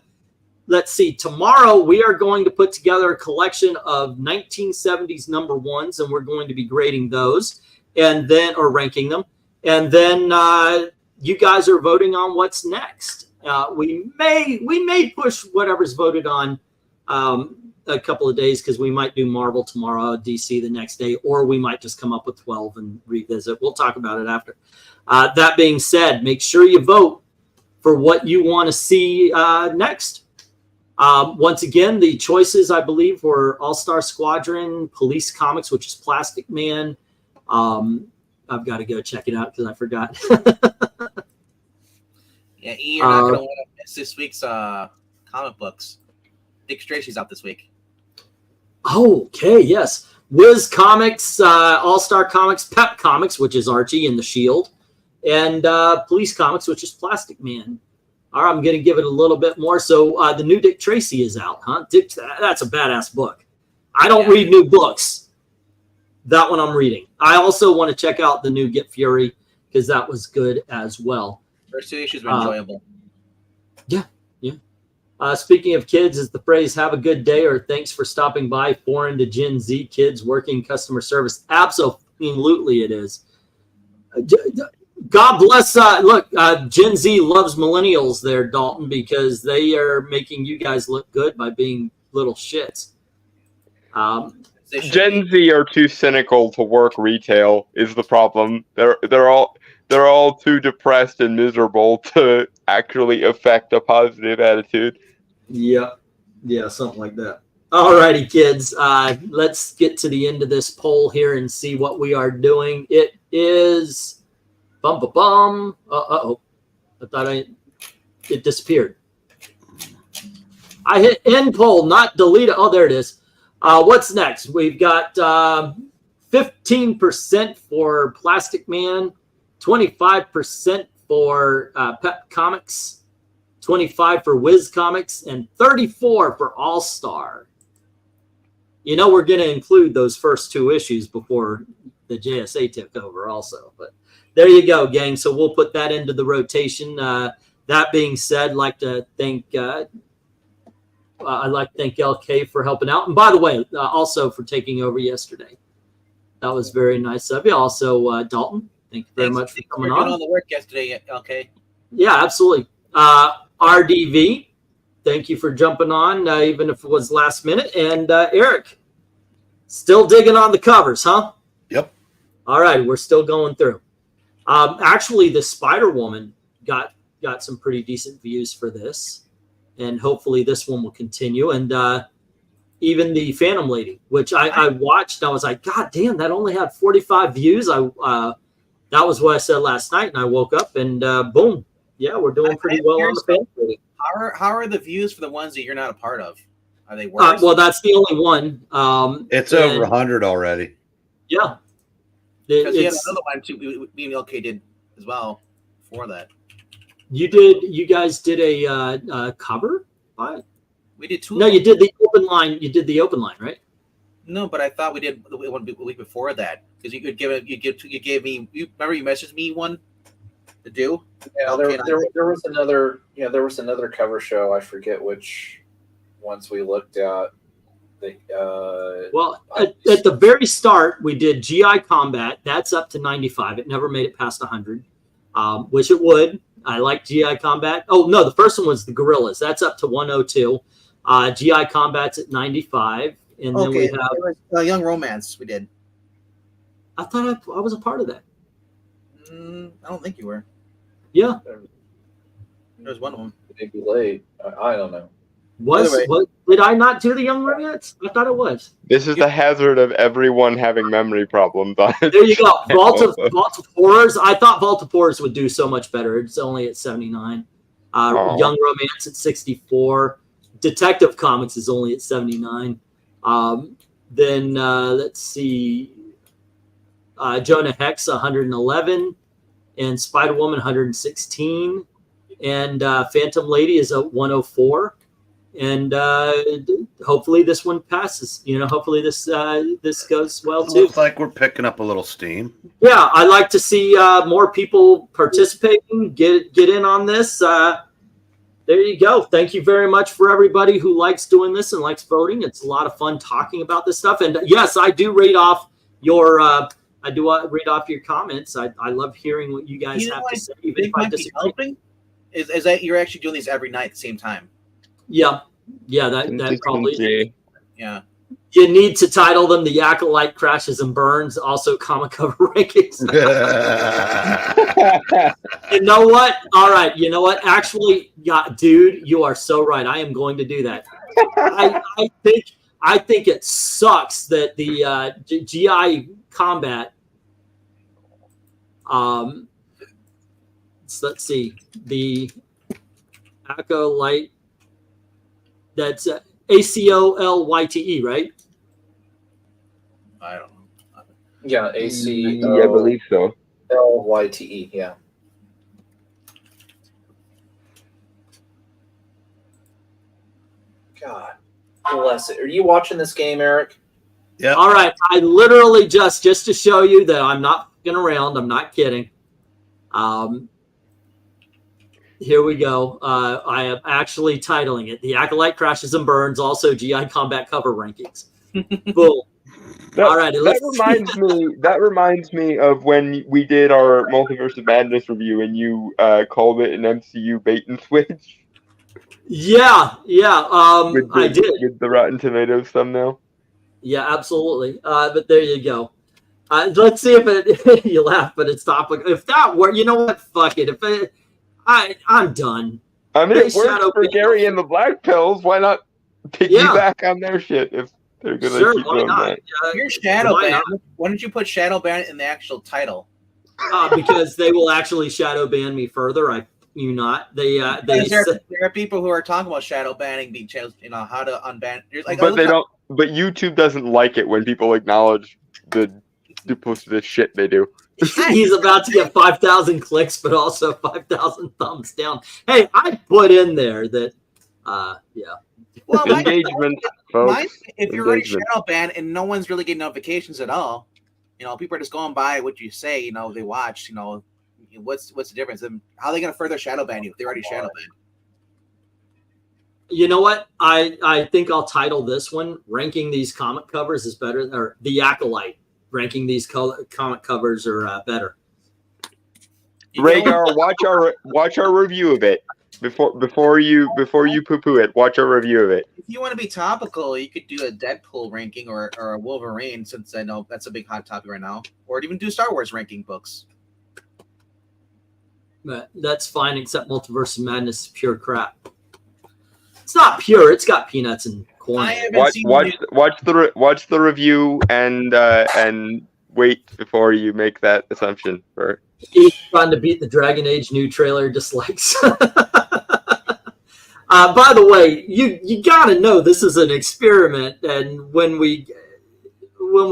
let's see. Tomorrow, we are going to put together a collection of 1970s number ones, and we're going to be grading those or ranking them. And then you guys are voting on what's next. We may push whatever's voted on a couple of days because we might do Marvel tomorrow, DC the next day, or we might just come up with 12 and revisit. We'll talk about it after. That being said, make sure you vote for what you want to see next. Once again, the choices, I believe, were All-Star Squadron, Police Comics, which is Plastic Man. I've got to go check it out because I forgot. Yeah, you're not going to want to miss this week's comic books. Dick Tracy's out this week. Okay, yes. Wiz Comics, All-Star Comics, Pep Comics, which is Archie and the Shield, and Police Comics, which is Plastic Man. All right, I'm going to give it a little bit more. So the new Dick Tracy is out, huh? That's a badass book. I don't read new books. That one I'm reading. I also want to check out the new Get Fury because that was good as well. First two issues were enjoyable. Yeah. Speaking of kids, is the phrase "have a good day" or "thanks for stopping by" foreign to Gen Z kids working customer service? Absolutely, it is. God bless. Look, Gen Z loves millennials there, Dalton, because they are making you guys look good by being little shits. Gen Z are too cynical to work retail. Is the problem? They're all too depressed and miserable to actually affect a positive attitude. Yeah, something like that. All righty, kids. Let's get to the end of this poll here and see what we are doing. It is bum. I thought it disappeared. I hit end poll, not delete it. Oh, there it is. What's next? We've got 15% for Plastic Man, 25% for Pep Comics, 25 for Wiz Comics, and 34 for All Star. We're going to include those first two issues before the JSA took over also. But there you go, gang. So we'll put that into the rotation. That being said, I'd like to thank I'd like to thank LK for helping out. And by the way, also for taking over yesterday. That was very nice of you. Also, Dalton, thank you very much for coming on. Doing all the work yesterday, LK. Yeah, absolutely. RDV, thank you for jumping on, even if it was last minute. And Eric, still digging on the covers, huh? Yep. All right, we're still going through. Actually, the Spider Woman got some pretty decent views for this, and hopefully this one will continue. And even the Phantom Lady, which I watched, I was like, God damn, that only had 45 views. That was what I said last night, and I woke up and boom, yeah, we're doing pretty well on the Phantom Lady. How are the views for the ones that you're not a part of? Are they worse? Well, that's the only one. It's over 100 already. Yeah. Because you had another one too. Me and LK did as well for that. You guys did a cover? We did two. No, you did the open line. You did the open line, right? No, but I thought we did the one a week before that because you could give it. You gave me. You remember you messaged me one to do. Yeah, there was another. Yeah, there was another cover show. I forget which ones we looked at. Well, at the very start, we did GI Combat. That's up to 95. It never made it past 100, which it would. I like GI Combat. Oh, no, the first one was the Gorillas. That's up to 102. GI Combat's at 95. And then we have Young Romance we did. I thought I was a part of that. I don't think you were. Yeah. There was one of them. Maybe late. I don't know. Did I not do the Young Romance? I thought it was. This is the hazard of everyone having memory problems. There you go. Vault of Horrors. I thought Vault of Horrors would do so much better. It's only at 79. Young Romance at 64. Detective Comics is only at 79. Then let's see. Jonah Hex 111, and Spider Woman 116, and Phantom Lady is at 104. And hopefully this one passes. Hopefully this goes well too. Looks like we're picking up a little steam. Yeah, I like to see more people participating. Get in on this. There you go. Thank you very much for everybody who likes doing this and likes voting. It's a lot of fun talking about this stuff. And yes, I do read off your read off your comments. I love hearing what you guys have to say, even if I disagree. Is that you're actually doing these every night at the same time? Yeah, that probably. Yeah. You need to title them "The Acolyte Crashes and Burns," also comic cover rankings. You know what? All right. You know what? Actually, yeah, dude, you are so right. I am going to do that. I think it sucks that the GI Combat. Let's see, the Acolyte. That's ACOLYTE, right? I don't know. Yeah, ACOLYTE. Yeah, I believe so. Yeah. God bless it. Are you watching this game, Eric? Yeah. All right. I literally just to show you that I'm not fucking around. I'm not kidding. Here we go. I am actually titling it "The Acolyte Crashes and Burns," also GI Combat cover rankings. Boom. All right. That reminds me of when we did our Multiverse of Madness review and you called it an MCU bait and switch. Yeah. I did. With the Rotten Tomatoes thumbnail. Yeah, absolutely. But there you go. Let's see if you laugh, but it's topic. If that were, you know what? Fuck it. I'm done. I mean, it works for Gary and the Black Pills. Why not piggyback on their shit if they're going to keep doing that? You're shadow ban. Why don't you put shadow ban in the actual title? Because they will actually shadow ban me further. There are people who are talking about shadow banning, how to unban. But YouTube doesn't like it when people acknowledge the duplicitous shit they do. He's about to get 5,000 clicks, but also 5,000 thumbs down. Hey, I put in there that, yeah. Well, engagement, folks. If you're already shadow banned and no one's really getting notifications at all, people are just going by what you say. They watch. What's the difference? And how are they going to further shadow ban you if they're already shadow banned? You know what? I think I'll title this one "Ranking These Comic Covers is Better," or "The Acolyte." Ranking these comic covers are better. Rhaegar, watch our review of it before you poo-poo it. Watch our review of it. If you want to be topical, you could do a Deadpool ranking or a Wolverine, since I know that's a big hot topic right now, or even do Star Wars ranking books. But that's fine, except Multiverse of Madness is pure crap. It's not pure. It's got peanuts and corn. Watch the review and wait before you make that assumption. He's trying to beat the Dragon Age new trailer dislikes. By the way, you gotta know this is an experiment, and when we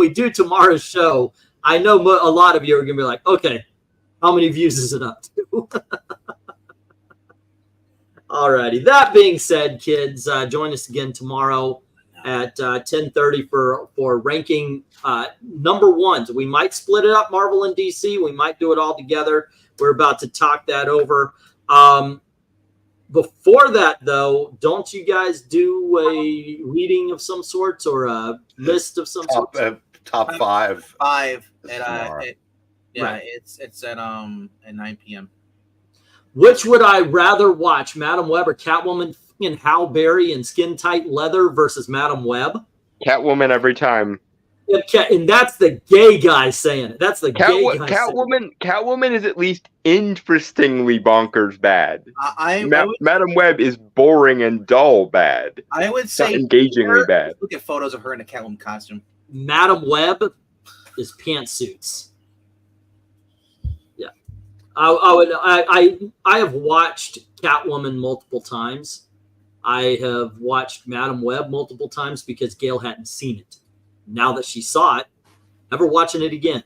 do tomorrow's show, I know a lot of you are gonna be like, okay, how many views is it up to? Alrighty. That being said, kids, join us again tomorrow at 10:30 for ranking number ones. We might split it up, Marvel and DC. We might do it all together. We're about to talk that over. Before that, though, don't you guys do a reading of some sorts or a list of some sort? Top five. Five Tomorrow. Right. It's at 9 p.m. Which would I rather watch, Madam Web or Catwoman in Hal Berry in skin tight leather versus Madam Web? Catwoman every time. And that's the gay guy saying it. That's the gay guy. Catwoman is at least interestingly bonkers bad. Madam Web is boring and dull bad. I would say engagingly bad. Look at photos of her in a Catwoman costume. Madam Web is pantsuits. Yeah, I have watched Catwoman multiple times. I have watched Madam Web multiple times because Gail hadn't seen it. Now that she saw it, never watching it again.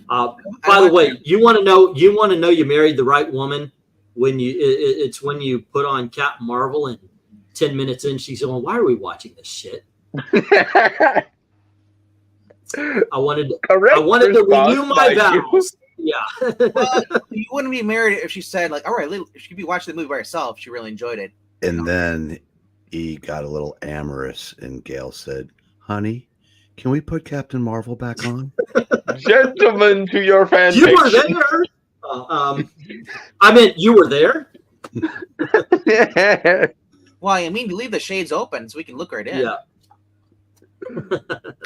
By the way, you want to know you married the right woman when it's when you put on Captain Marvel and 10 minutes in she's going, why are we watching this shit? I wanted to renew my vows. Yeah. Well, you wouldn't be married if she said, like, all right, she could be watching the movie by herself. She really enjoyed it. And then he got a little amorous, and Gail said, honey, can we put Captain Marvel back on? Gentlemen, to your fan You were there. I meant you were there. Well, I mean, you leave the shades open so we can look right in. Yeah.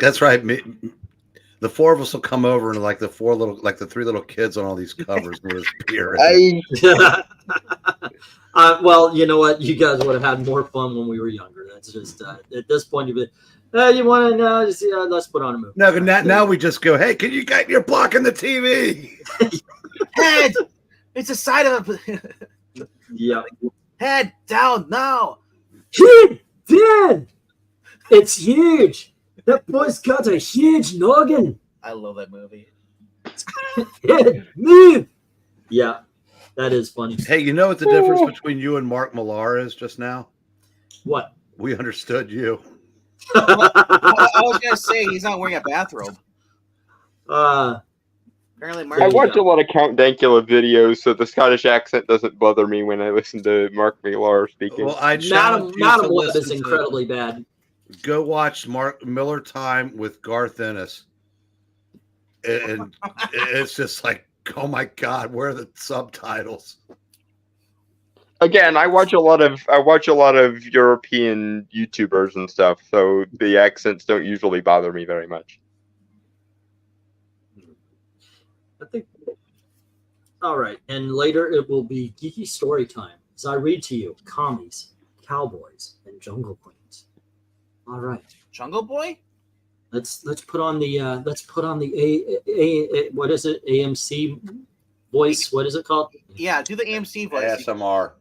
That's right. The four of us will come over and like the three little kids on all these covers with beer. Well, you know what? You guys would have had more fun when we were younger. That's just at this point you've been. You want to know? Let's put on a movie. No, now we just go. Hey, you're blocking the TV. Head, it's a side of a. Yeah. Head down now. Kid, Dad, it's huge. That boy's got a huge noggin. I love that movie. Head, move. Yeah, that is funny. Hey, you know what the difference between you and Mark Millar is just now? What? We understood you. Well, I was gonna say he's not wearing a bathrobe. Apparently, I watch a lot of Count Dankula videos, so the Scottish accent doesn't bother me when I listen to Mark Millar speaking. Well, I Madam Web is incredibly bad. Go watch Mark Miller Time with Garth Ennis, and it's just like, oh my god, where are the subtitles? Again, I watch a lot of European YouTubers and stuff, so the accents don't usually bother me very much. I think. All right, and later it will be geeky story time as I read to you commies, cowboys, and jungle queens. All right, Jungle Boy. Let's put on the what is it? AMC voice. What is it called? Yeah, do the AMC voice. ASMR.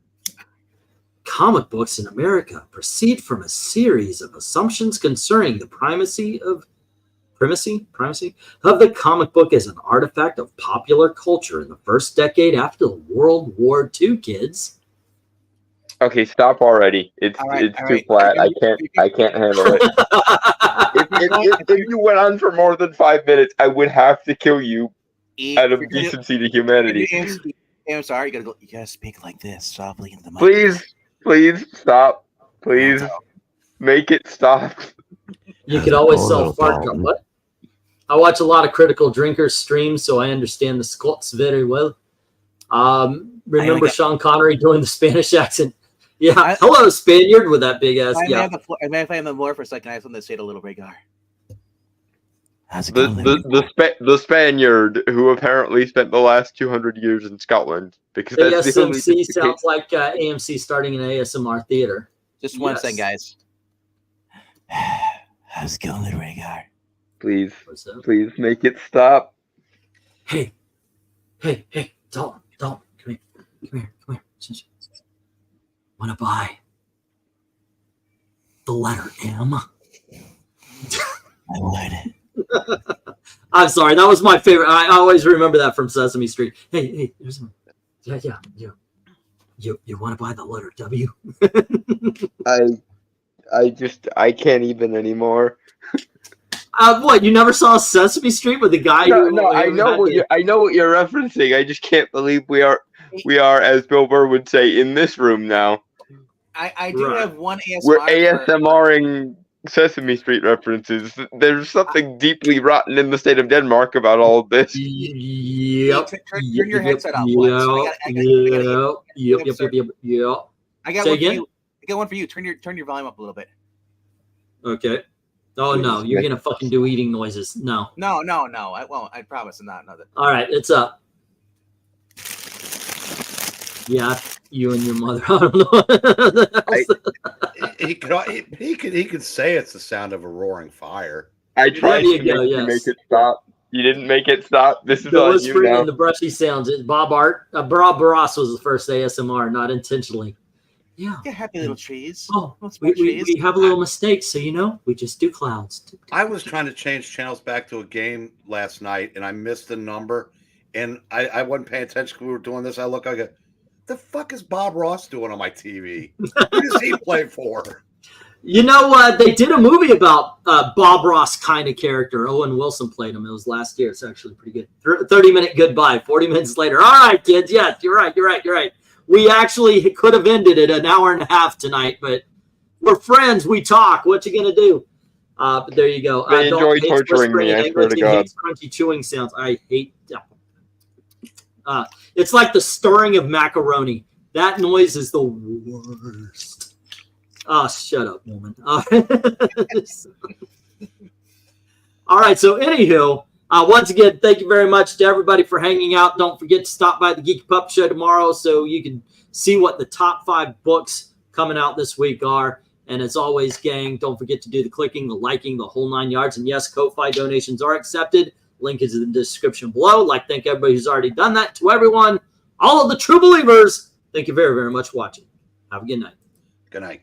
Comic books in America proceed from a series of assumptions concerning the primacy of the comic book as an artifact of popular culture in the first decade after World War II, kids. Okay, stop already. It's too flat. I can't handle it. if you went on for more than 5 minutes, I would have to kill you out of decency to humanity. I'm sorry, you gotta speak like this softly in the mic. Please stop. Please make it stop. You could always sell fart gum. What? I watch a lot of Critical Drinkers streams, so I understand the Scots very well. Remember Sean Connery doing the Spanish accent? Yeah. Hello, Spaniard, with that big ass. I may have the more for a second. I just want to say it a little Rhaegar. How's it going? The Spaniard who apparently spent the last 200 years in Scotland, because that's the only ASMC sounds like AMC starting an ASMR theater. Just one second, guys. How's it going, little Rhaegar? Please make it stop. Hey, Dalton, come here. Want to buy the letter M? I would. I'm sorry, that was my favorite. I always remember that from Sesame Street. Hey, there's one. Yeah. You want to buy the letter W? I can't even anymore. What? You never saw Sesame Street with the guy? No, I know what you're referencing. I just can't believe we are, as Bill Burr would say, in this room now. I do have one ASMR. We're ASMRing Sesame Street references. There's something deeply rotten in the state of Denmark about all of this. Yep. Turn your headset off. Yep. I got one for you. I got one for you. Turn your volume up a little bit. Okay. Oh no, you're gonna fucking do eating noises. No. I won't. I promise I'm not. All right, it's up. Yeah, you and your mother. I don't know. He could say it's the sound of a roaring fire. I tried to make it stop. You didn't make it stop. This is on you now. And the brushy sounds. Bob Barras was the first ASMR, not intentionally. Yeah. Happy little trees. Oh, we have a little mistake, so we just do clouds. I was trying to change channels back to a game last night, and I missed the number, and I wasn't paying attention when we were doing this. I go, the fuck is Bob Ross doing on my TV? Who does he play for? You know what? They did a movie about Bob Ross kind of character. Owen Wilson played him. It was last year. It's actually pretty good. 30-minute goodbye. 40 minutes later. All right, kids. Yes, you're right. We actually could have ended it an hour and a half tonight, but we're friends. We talk. What you gonna do? But there you go. They enjoy torturing me. I swear to God. Crunchy chewing sounds. I hate. It's like the stirring of macaroni. That noise is the worst. Oh, shut up, woman. All right. So, anywho, once again, thank you very much to everybody for hanging out. Don't forget to stop by the Geeky Pup Show tomorrow so you can see what the top 5 books coming out this week are. And as always, gang, don't forget to do the clicking, the liking, the whole 9 yards. And yes, Ko-Fi donations are accepted. Link is in the description below. Thank everybody who's already done that. To everyone, all of the true believers, thank you very, very much for watching. Have a good night. Good night.